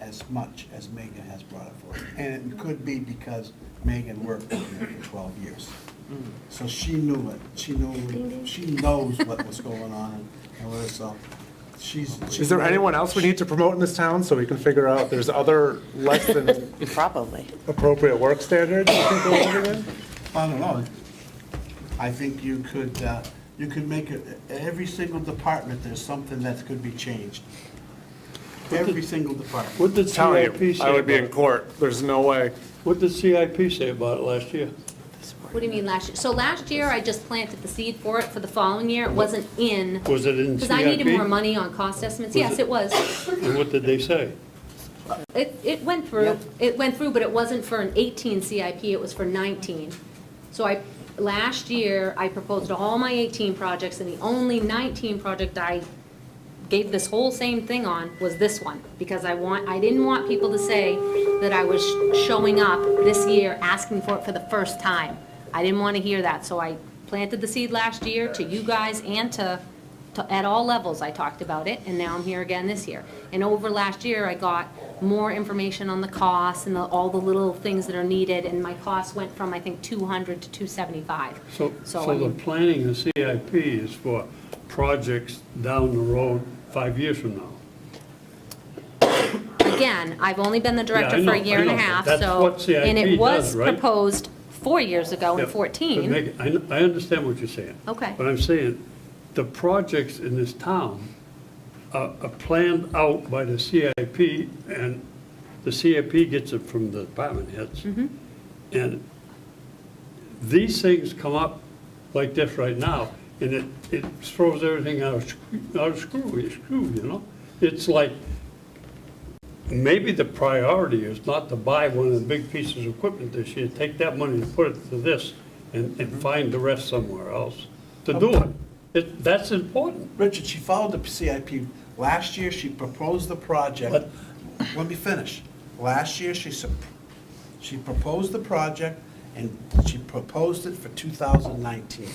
as much as Megan has brought it forward. And it could be because Megan worked in there for 12 years. So she knew it. She knows what was going on and what, so she's. Is there anyone else we need to promote in this town so we can figure out there's other less than Probably. appropriate work standards you think we're living in? I don't know. I think you could make it, every single department, there's something that could be changed. Every single department. What did Telling CIP you, say I would be in about, court. There's no way. what did CIP say about it last year? What do you mean last year? So last year, I just planted the seed for it. For the following year, it wasn't in, Was it in because I needed CIP? more money on cost estimates. Was Yes, it? it was. And what did they say? It went through, but it wasn't for an 18 CIP, it was for 19. So last year, I proposed all my 18 projects, and the only 19 project I gave this whole same thing on was this one, because I didn't want people to say that I was showing up this year asking for it for the first time. I didn't want to hear that, so I planted the seed last year to you guys and to at all levels, I talked about it, and now I'm here again this year. And over last year, I got more information on the costs and all the little things that are needed, and my costs went from, I think, 200 to 275. So I the mean- planning of CIP is for projects down the road 5 years from now. Again, I've only been the Yeah, I director for a know, year I and a know, but half, that's so. what CIP And it was does, right? proposed 4 years ago in Yeah, 14. but Megan, I understand what you're saying. Okay. But I'm saying, the projects in this town are planned out by the CIP, and the CIP gets it from the department heads. Mm-hmm. And these things come up like this right now, and it throws everything out of screw, you know? It's like, maybe the priority is not to buy one of the big pieces of equipment this year, take that money and put it to this, and find the rest somewhere else to do it. That's important. Richard, she followed the CIP. Last year, she proposed the project. But- Let me finish. Last year, she proposed the project, and she proposed it for 2019,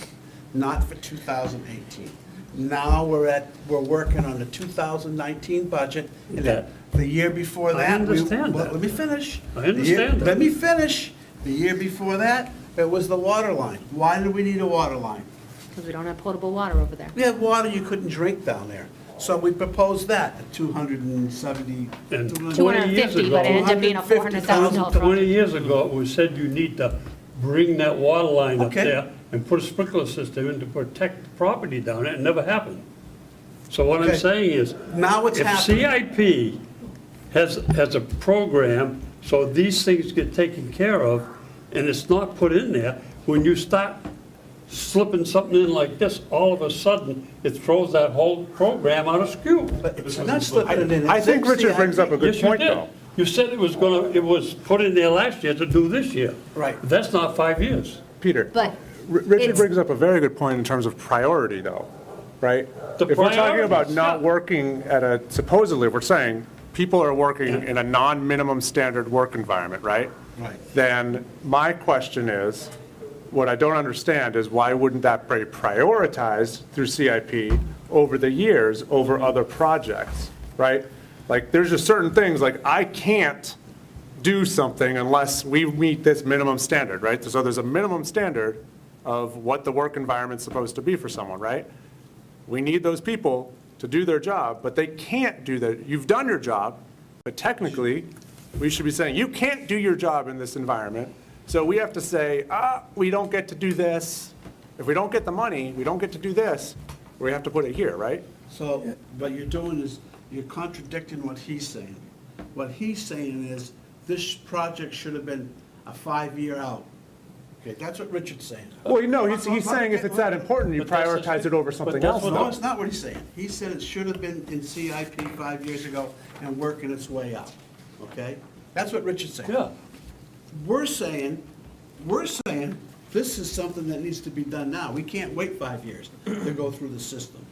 not for 2018. Now we're working on the 2019 budget. And That- the year before I that. understand that. Let me finish. I understand that. Let me finish. The year before that, it was the water line. Why do we need a water line? Because we don't have potable water over there. We had water you couldn't drink down there. So we proposed that at 270. And 250, years ago- but it ended up being a $400,000 project. 20 years ago, it was said you need to bring that water line up Okay. there and put a sprinkler system in to protect the property down there. It never happened. So what I'm Okay. saying is, Now what's if happening? CIP has a program, so these things get taken care of, and it's not put in there, when you start slipping something in like this, all of a sudden, it throws that whole program out of skew. But it's not slipping it in. I It's think in Richard brings up a CIP. good Yes, you point, did. though. You said it was put in there last year to do this year. Right. That's not 5 years. Peter, But Richard it's- brings up a very good point in terms of priority, though, right? The If we're talking about priorities, not yeah. working at a, supposedly, we're saying people are working in a non-minimum standard work environment, right? Right. Then my question is, what I don't understand is why wouldn't that be prioritized through CIP over the years over other projects, right? Like, there's just certain things, like, I can't do something unless we meet this minimum standard, right? So there's a minimum standard of what the work environment's supposed to be for someone, right? We need those people to do their job, but they can't do that. You've done your job, but technically, we should be saying, you can't do your job in this environment. So we have to say, we don't get to do this. If we don't get the money, we don't get to do this, we have to put it here, right? So, what you're doing is, you're contradicting what he's saying. What he's saying is, this project should have been a 5-year out. Okay, that's what Richard's saying. Well, no, he's saying if it's that important, you But that's just- prioritize it over something that's else. what No, it's not what he's saying. He said it should have been in CIP 5 years ago and working its way out, okay? That's what Richard's saying. Yeah. We're saying, this is something that needs to be done now. We can't wait 5 years to go through the system.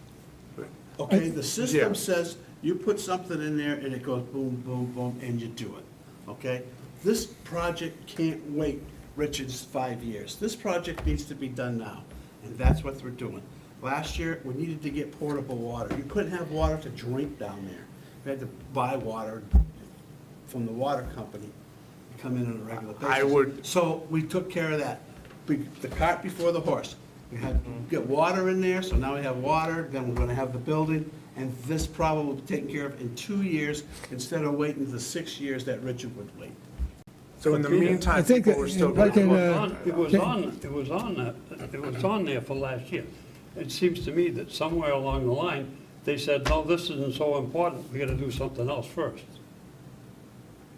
Okay, the Yeah. system says you put something in there and it goes boom, boom, boom, and you do it, okay? This project can't wait Richard's 5 years. This project needs to be done now, and that's what we're doing. Last year, we needed to get portable water. You couldn't have water to drink down there. We had to buy water from the water company to come in on a regular basis. I would- So we took care of that. The cart before the horse. We had to get water in there, so now we have water, then we're gonna have the building, and this problem will be taken care of in 2 years instead of waiting the 6 years that Richard would wait. So in the Peter, I meantime, think people were still if I going. can, It was on there for last year. It seems to me that somewhere along the line, they said, no, this isn't so important, we gotta do something else first.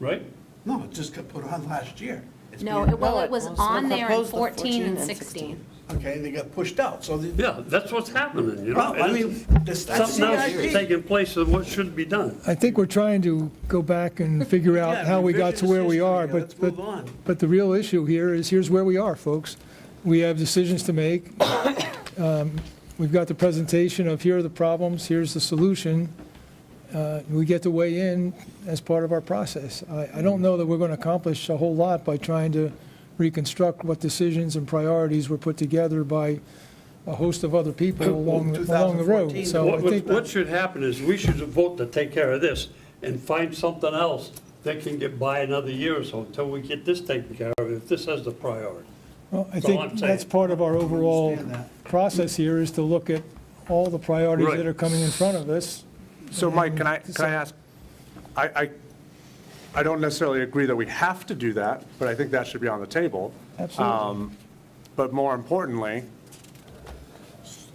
Right? No, it just got put on last year. It's No, being- well, it was on there in proposed the 14 and 14 and 16. Okay, they got pushed out, so the, Yeah, that's what's happening, you know? well, I and mean, it's that's Something else is CIP. taking place of what should be done. I think we're trying to go back and figure out Yeah, how we got to where we revisionist are, history, but, let's move on. but the real issue here is, here's where we are, folks. We have decisions to make. We've got the presentation of here are the problems, here's the solution. We get to weigh in as part of our process. I don't know that we're going to accomplish a whole lot by trying to reconstruct what decisions and priorities were put together by a host of other people along the 2014, road. So I think, What should happen is, we should vote to take care of this and find something else that can get by another year or so until we get this taken care of, if this has the priority. well, I That's all I'm think saying. that's part of our overall understand that. process here, is to look at all the priorities Right. that are coming in front of us. So Mike, can I ask, I don't necessarily agree that we have to do that, but I think that should be on the table. Absolutely. But more importantly,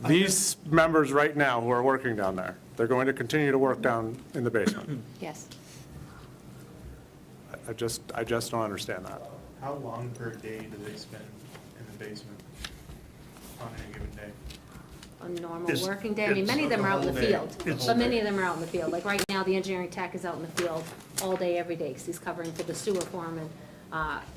these members right now who are working down there, they're going to continue to work down in the basement. Yes. I just don't understand that. How long per day do they spend in the basement on any given day? A normal It's- working day, I mean, many of them are out in the the whole field, day. but many of them are out in the field. Like right now, the engineering tech is out in the field all day, every day, because he's covering for the sewer foreman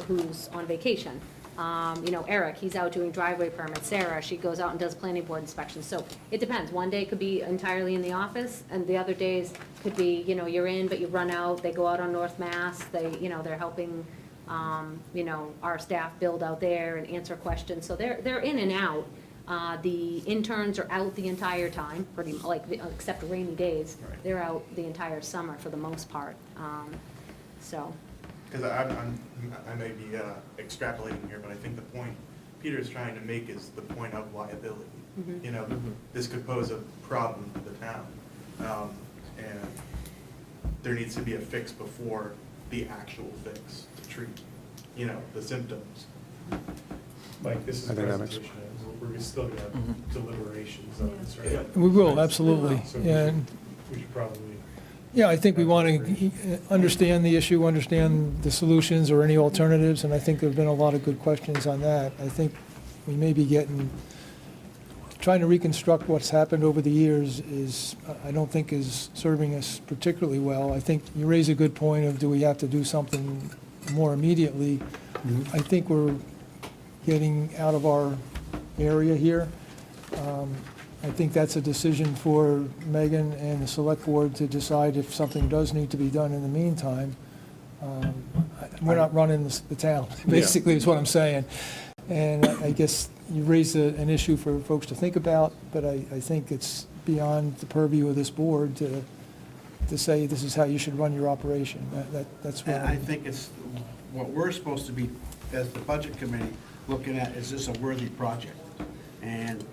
who's on vacation. You know, Eric, he's out doing driveway permits. Sarah, she goes out and does planning board inspections. So it depends. One day could be entirely in the office, and the other days could be, you know, you're in, but you run out, they go out on North Mass, they, you know, they're helping, you know, our staff build out there and answer questions. So they're in and out. The interns are out the entire time, pretty, like, except rainy days. Right. They're out the entire summer for the most part. So, Because I may be extrapolating here, but I think the point Peter's trying to make is the point of liability. You know, this could pose a problem for the town. And there needs to be a fix before the actual fix to treat, you know, the symptoms. Mike, this is I a think that makes- presentation. we're still gonna have deliberations on this, right? We will, absolutely. So And, we should probably, yeah, I think we want to understand the issue, understand the solutions or any alternatives, and I think there've been a lot of good questions on that. I think we may be trying to reconstruct what's happened over the years is, I don't think is serving us particularly well. I think you raise a good point of, do we have to do something more immediately? I think we're getting out of our area here. I think that's a decision for Megan and the select board to decide if something does need to be done in the meantime. We're not running the town, basically, is what I'm saying. And I guess you raised an issue for folks to think about, but I think it's beyond the purview of this board to say this is how you should run your operation. That's what And I think it's, what we're supposed to be, as the budget committee, looking at, is this a worthy project? And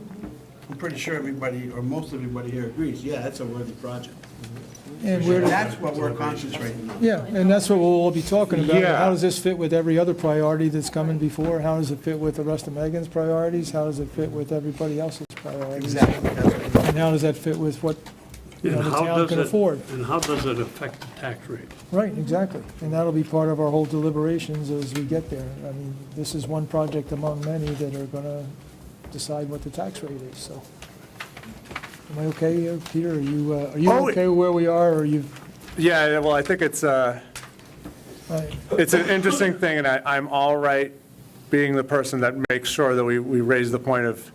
I'm pretty sure everybody, or most everybody here agrees, yeah, it's a worthy project. And where does- That's what we're concentrating on. Yeah, and that's what we'll all be talking about. Yeah. How does this fit with every other priority that's coming before? How does it fit with the rest of Megan's priorities? How does it fit with everybody else's priorities? Exactly. That's what- And how does that fit with what, you know, And the how town does can it- afford? And how does it affect the tax rate? Right, exactly. And that'll be part of our whole deliberations as we get there. I mean, this is one project among many that are gonna decide what the tax rate is, so. Am I okay, Peter? Are you Oh, okay where we are, or you? Yeah, well, I think it's an interesting thing, and I'm all right being the person that makes sure that we raise the point of,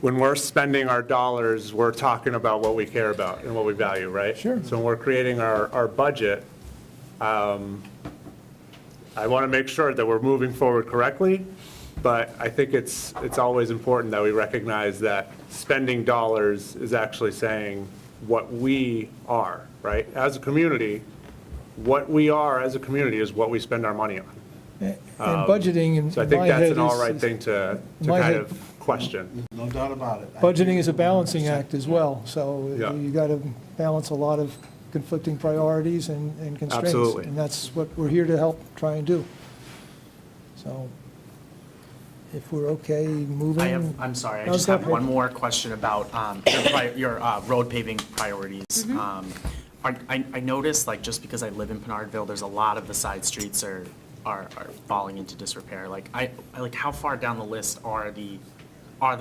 when we're spending our dollars, we're talking about what we care about and what we value, right? Sure. So when we're creating our budget, I want to make sure that we're moving forward correctly, but I think it's always important that we recognize that spending dollars is actually saying what we are, right? As a community, what we are as a community is what we spend our money on. And budgeting, in So I think my that's head an all is- right thing to my kind head- of question. No doubt about it. Budgeting is a balancing act as well, so Yeah. you got to balance a lot of conflicting priorities and constraints. Absolutely. And that's what we're here to help try and do. So if we're okay moving. I'm sorry, I No, just go have ahead. one more question about your road paving priorities. I noticed, like, just because I live in Pinardville, there's a lot of the side streets are falling into disrepair. Like, like, how far down the list are the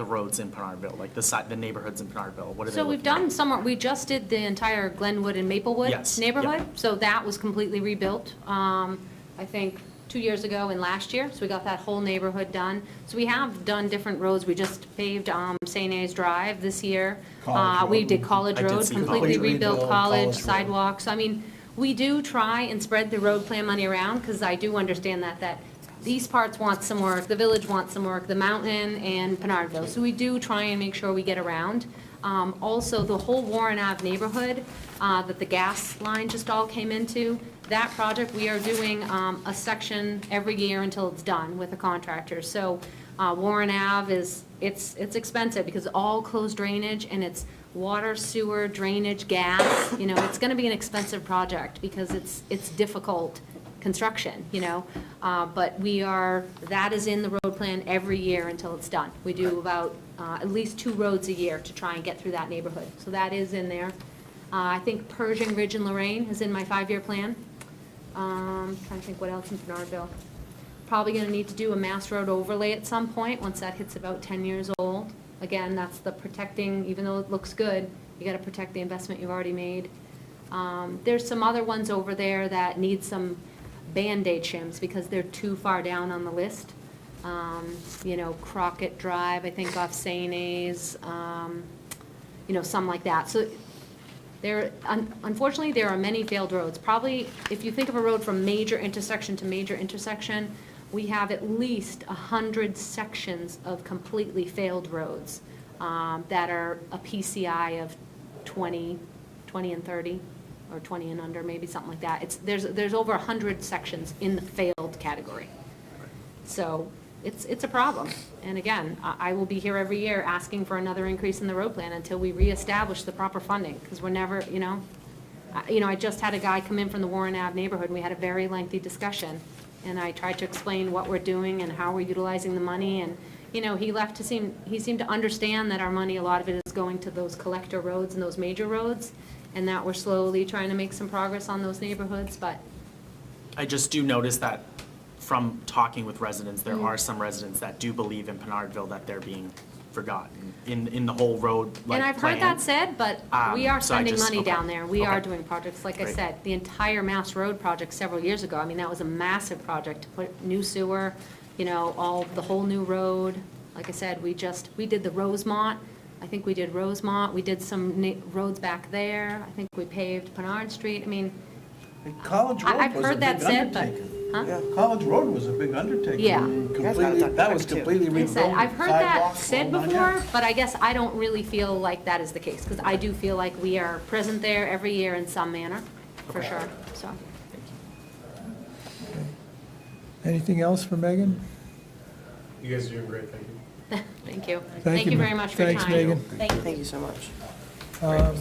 roads in Pinardville, like the neighborhoods in Pinardville? What are they So we've looking at? done some, we just did the entire Glenwood and Maplewood Yes, neighborhood. yep. So that was completely rebuilt, I think 2 years ago and last year. So we got that whole neighborhood done. So we have done different roads. We just paved St. A's Drive this year. College We Road. did College I did Road, see completely College. rebuilt Rebuilt College, College Road. sidewalks. I mean, we do try and spread the road plan money around, because I do understand that these parts want some work, the village wants some work, the mountain and Pinardville. So we do try and make sure we get around. Also, the whole Warren Ave neighborhood that the gas line just all came into, that project, we are doing a section every year until it's done with a contractor. So Warren Ave it's expensive because it's all closed drainage, and it's water, sewer, drainage, gas. You know, it's gonna be an expensive project because it's difficult construction, you know? But that is in the road plan every year until it's done. We do about at least 2 roads a year to try and get through that neighborhood. So that is in there. I think Pershing Ridge and Lorraine is in my 5-year plan. Trying to think what else in Pinardville. Probably gonna need to do a Mass Road overlay at some point, once that hits about 10 years old. Again, that's the protecting, even though it looks good, you gotta protect the investment you've already made. There's some other ones over there that need some Band-Aid shims because they're too far down on the list. You know, Crockett Drive, I think off St. A's, you know, some like that. So unfortunately, there are many failed roads. Probably, if you think of a road from major intersection to major intersection, we have at least 100 sections of completely failed roads that are a PCI of 20 and 30, or 20 and under, maybe something like that. There's over 100 sections in the failed category. So it's a problem. And again, I will be here every year asking for another increase in the road plan until we reestablish the proper funding, because we're never, you know. I just had a guy come in from the Warren Ave neighborhood, and we had a very lengthy discussion. And I tried to explain what we're doing and how we're utilizing the money, and, you know, he seemed to understand that our money, a lot of it is going to those collector roads and those major roads, and that we're slowly trying to make some progress on those neighborhoods, but I just do notice that from talking with residents, there are some residents that do believe in Pinardville that they're being forgotten in the whole road, like, and I've heard plan. that said, but we are So I spending just- money okay. down there. We are Okay. doing projects, like I Great. said, the entire Mass Road project several years ago. I mean, that was a massive project to put new sewer, you know, the whole new road. Like I said, we did the Rosemont. I think we did Rosemont. We did some roads back there. I think we paved Pinard Street. I mean, And College I've Road was a heard that big said, but, undertaking. huh? College Road was a big undertaking. Yeah. Completely, that was completely Like I said, rebuilt. I've heard that sidewalks, said whole nine before, yards. but I guess I don't really feel like that is the case, because I do feel like we are present there every year in some manner, for sure, so. Anything else for Megan? You guys are doing great, thank you. Thank you. Thank Thank you, you Ma- very much for your time. thanks, Megan. Thank you so much. I'm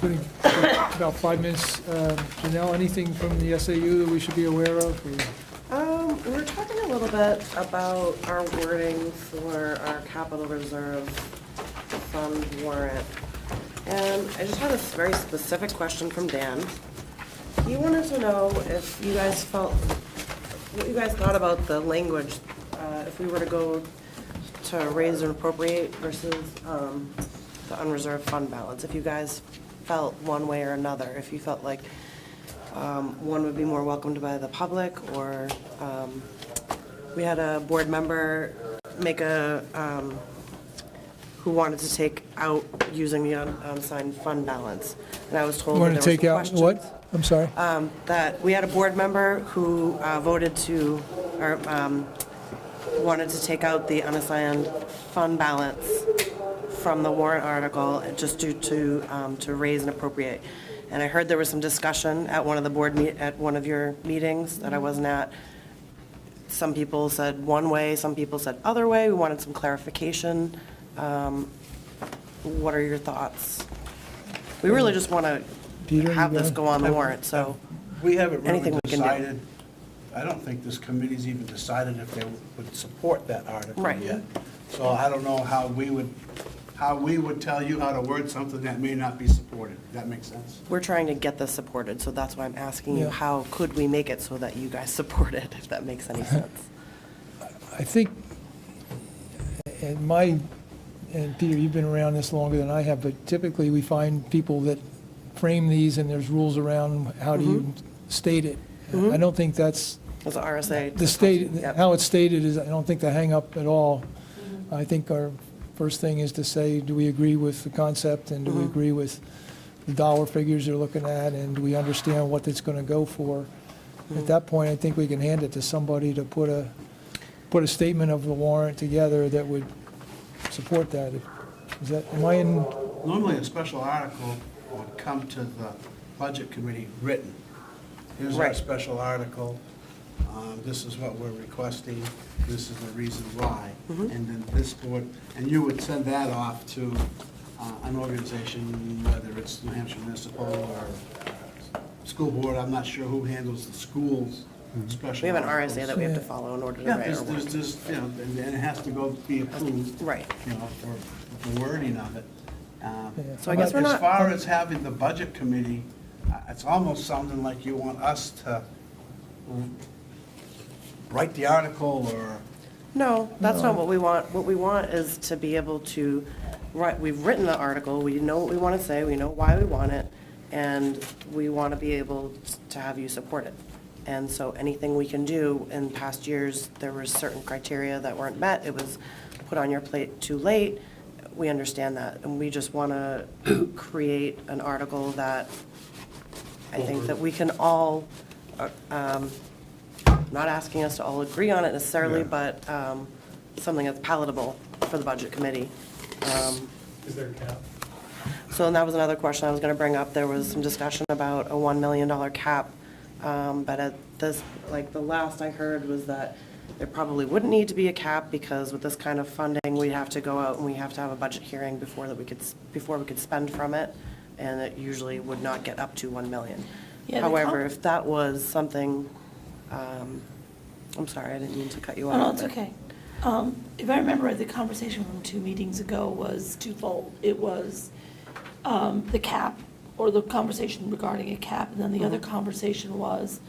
going to take about 5 minutes. Janelle, anything from the SAU that we should be aware of? We were talking a little bit about our wording for our capital reserve fund warrant. And I just had a very specific question from Dan. He wanted to know if you guys what you guys thought about the language, if we were to go to raise and appropriate versus the unreserved fund balance. If you guys felt one way or another, if you felt like one would be more welcomed by the public, or we had a board member make who wanted to take out using the unassigned fund balance. And I was told You that want there to was take out questions. what? I'm sorry? That we had a board member who voted to, or wanted to take out the unassigned fund balance from the warrant article, just due to raise and appropriate. And I heard there was some discussion at one of the at one of your meetings that I wasn't at. Some people said one way, some people said other way. We wanted some clarification. What are your thoughts? We really just want to Peter, have you this got it? go on the warrant, so We haven't anything really we can do. decided, I don't think this committee's even decided if they would support that article Right. yet. So I don't know how we would tell you how to word something that may not be supported. Does that make sense? We're trying to get this supported, so that's why I'm asking you, Yeah. how could we make it so that you guys support it, if that makes any sense? I think, and Peter, you've been around this longer than I have, but typically we find people that frame these and there's rules around how do you state it. I don't think that's, As a RSA. the state, Yep. how it's stated is, I don't think the hang-up at all. I think our first thing is to say, do we agree with the concept, and do we agree with the dollar figures they're looking at, and do we understand what it's going to go for? At that point, I think we can hand it to somebody to put a statement of the warrant together that would support that. Is that, am I in, Normally, a special article would come to the budget committee written. Here's our Right. special article, this is what we're requesting, this is the reason why. And then this board, and you would send that off to an organization, whether it's New Hampshire Municipal or school board, I'm not sure who handles the schoo's special We have an articles. RSA that we have to follow in order to Yeah, write our there's, warrant. you know, and it has to go be approved. Right. You know, for the wording of it. So I guess But we're as not- far as having the budget committee, it's almost sounding like you want us to write the article or, No, that's not what we want. What we want is to be able to, we've written the article, we know what we want to say, we know why we want it, and we want to be able to have you support it. And so anything we can do, in past years, there were certain criteria that weren't met, it was put on your plate too late, we understand that, and we just want to create an article that I think that we can all, not asking us to all agree on it necessarily, but something that's palatable for the budget committee. Is there a cap? So and that was another question I was going to bring up. There was some discussion about a $1 million cap, but at this, like, the last I heard was that there probably wouldn't need to be a cap, because with this kind of funding, we'd have to go out and we have to have a budget hearing before we could spend from it, and it usually would not get up to 1 million. Yeah, the However, comp- if that was something, I'm sorry, I didn't mean to cut you Oh, off. no, it's but- okay. If I remember right, the conversation from 2 meetings ago was twofold. It was the cap, or the conversation regarding a cap, and then the other conversation was,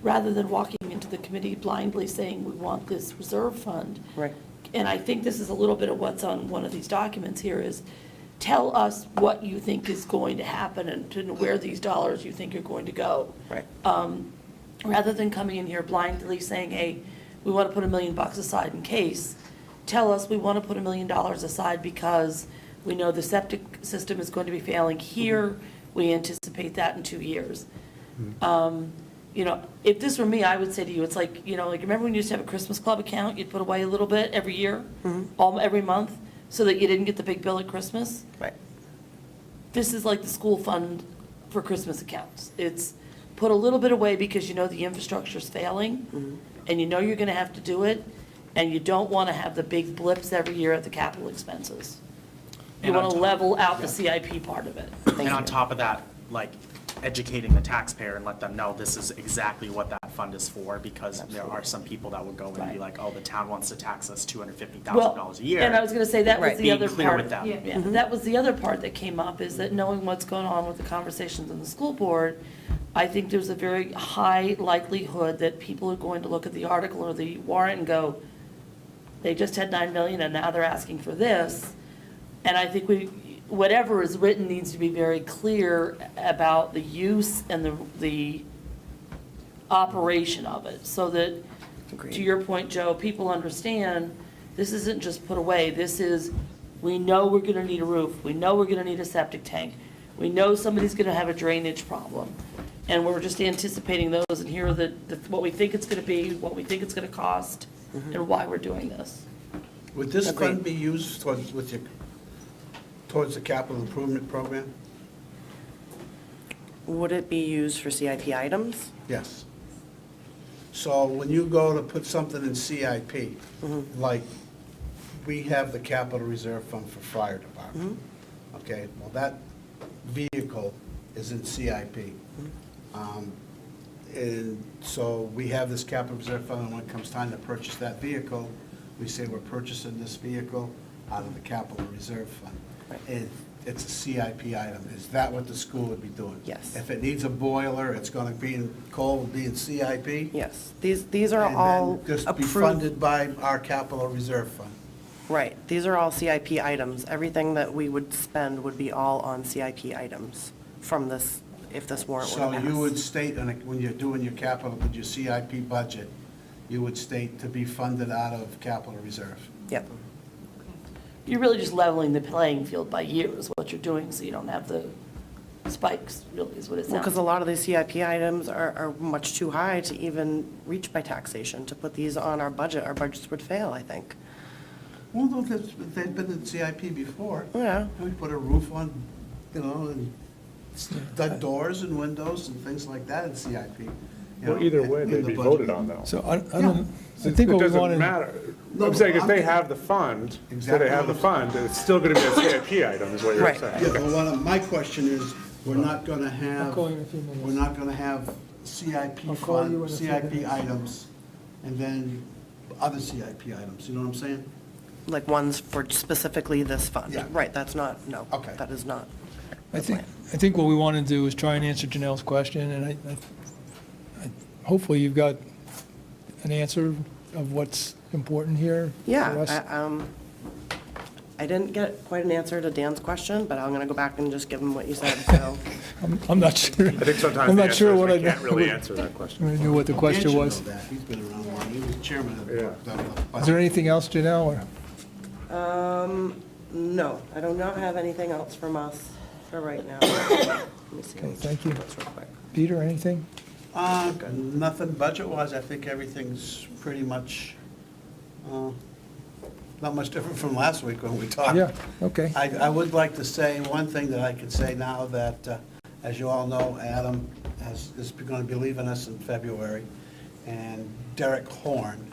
rather than walking into the committee blindly saying, we want this reserve fund. Right. And I think this is a little bit of what's on one of these documents here is, tell us what you think is going to happen and where these dollars you think are going to go. Right. Rather than coming in here blindly saying, hey, we want to put $1 million aside in case, tell us we want to put $1 million aside because we know the septic system is going to be failing here, we anticipate that in 2 years. You know, if this were me, I would say to you, it's like, you know, like, remember when you used to have a Christmas club account, you'd put away a little bit every year, every month, so that you didn't get the big bill at Christmas? Right. This is like the school fund for Christmas accounts. It's put a little bit away because you know the infrastructure's failing, and you know you're gonna have to do it, and you don't wanna have the big blips every year at the capital expenses. You And on wanna top- level out the CIP part of it. And on top of that, like, educating the taxpayer and let them know this is exactly what that fund is for, because there are some people that will go and be Right. like, oh, the town wants to tax us $250,000 Well, a year. and I was gonna say, that was Right. the Being other clear part. with them. Yeah, that was the other part that came up, is that knowing what's going on with the conversations in the school board, I think there's a very high likelihood that people are going to look at the article or the warrant and go, they just had 9 million and now they're asking for this. And I think whatever is written needs to be very clear about the use and the operation of it, so that, Agreed. to your point, Joe, people understand, this isn't just put away, this is, we know we're gonna need a roof, we know we're gonna need a septic tank, we know somebody's gonna have a drainage problem, and we're just anticipating those, and here are what we think it's gonna be, what we think it's gonna cost, and why we're doing this. Would this Agreed. fund be used towards the capital improvement program? Would it be used for CIP items? Yes. So when you go to put something in CIP, like, we have the capital reserve fund for fire department. Okay, well, that vehicle is in CIP. And so we have this capital reserve fund, and when it comes time to purchase that vehicle, we say we're purchasing this vehicle out of the capital reserve fund. And it's a CIP item. Is that what the school would be doing? Yes. If it needs a boiler, it's gonna be in, coal will be in CIP? Yes. These are all And then just be approved. funded by our capital reserve fund. Right. These are all CIP items. Everything that we would spend would be all on CIP items from this, if this warrant were to So pass. you would state, when you're doing your capital, with your CIP budget, you would state to be funded out of capital reserve. Yep. You're really just leveling the playing field by year is what you're doing, so you don't have the spikes, really, is what it sounds like. Because a lot of these CIP items are much too high to even reach by taxation. To put these on our budgets would fail, I think. Well, no, they've been in CIP before. Yeah. We put a roof on, and done doors and windows and things like that in CIP. you know, Well, either way, in they'd the be budget. voted on, though. So I don't, I think It what we doesn't wanted. matter. No, I'm saying if I'm- they have the fund, say Exactly. they have the fund, it's still gonna be a CIP item, is what you're Right. saying. Yeah, but my question is, we're not gonna have, I'll call you in a few minutes. we're not gonna have CIP I'll call you in a fund, few CIP minutes. items, and then other CIP items, you know what I'm saying? Like ones for specifically this fund. Yeah. Right, that's not, no. Okay. That is not. I think what we want to do is try and answer Janelle's question, and hopefully you've got an answer of what's important here for Yeah, us. I didn't get quite an answer to Dan's question, but I'm gonna go back and just give him what you said, so. I'm not sure. I think sometimes I'm the not sure answer what is we I can't really answer that question. I knew what the question Dan should was. know that. He's been around a while, he was chairman of the Yeah. board. Is there anything else, Janelle, or? No, I do not have anything else from us for right now. Let me see. Okay, thank you. Notes real quick. Peter, anything? Nothing budget-wise, I think everything's pretty much, not much different from last week when we talked. Yeah, okay. I would like to say one thing that I can say now that, as you all know, Adam is going to be leaving us in February, and Derek Horn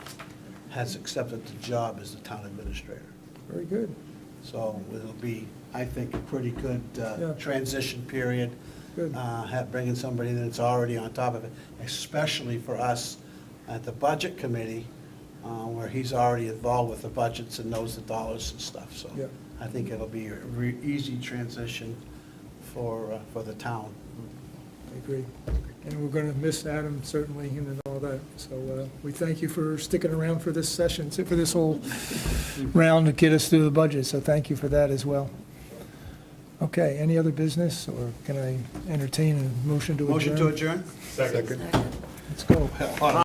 has accepted the job as the town administrator. Very good. So it'll be, I think, a pretty good Yeah. transition period. Good. Bringing somebody that's already on top of it, especially for us at the budget committee, where he's already involved with the budgets and knows the dollars and stuff, so. Yeah. I think it'll be a easy transition for the town. I agree. And we're going to miss Adam certainly and all that. So we thank you for sticking around for this session, for this whole round to get us through the budget. So thank you for that as well. Okay, any other business, or can I entertain a motion to adjourn? Motion to adjourn? Second. Let's go.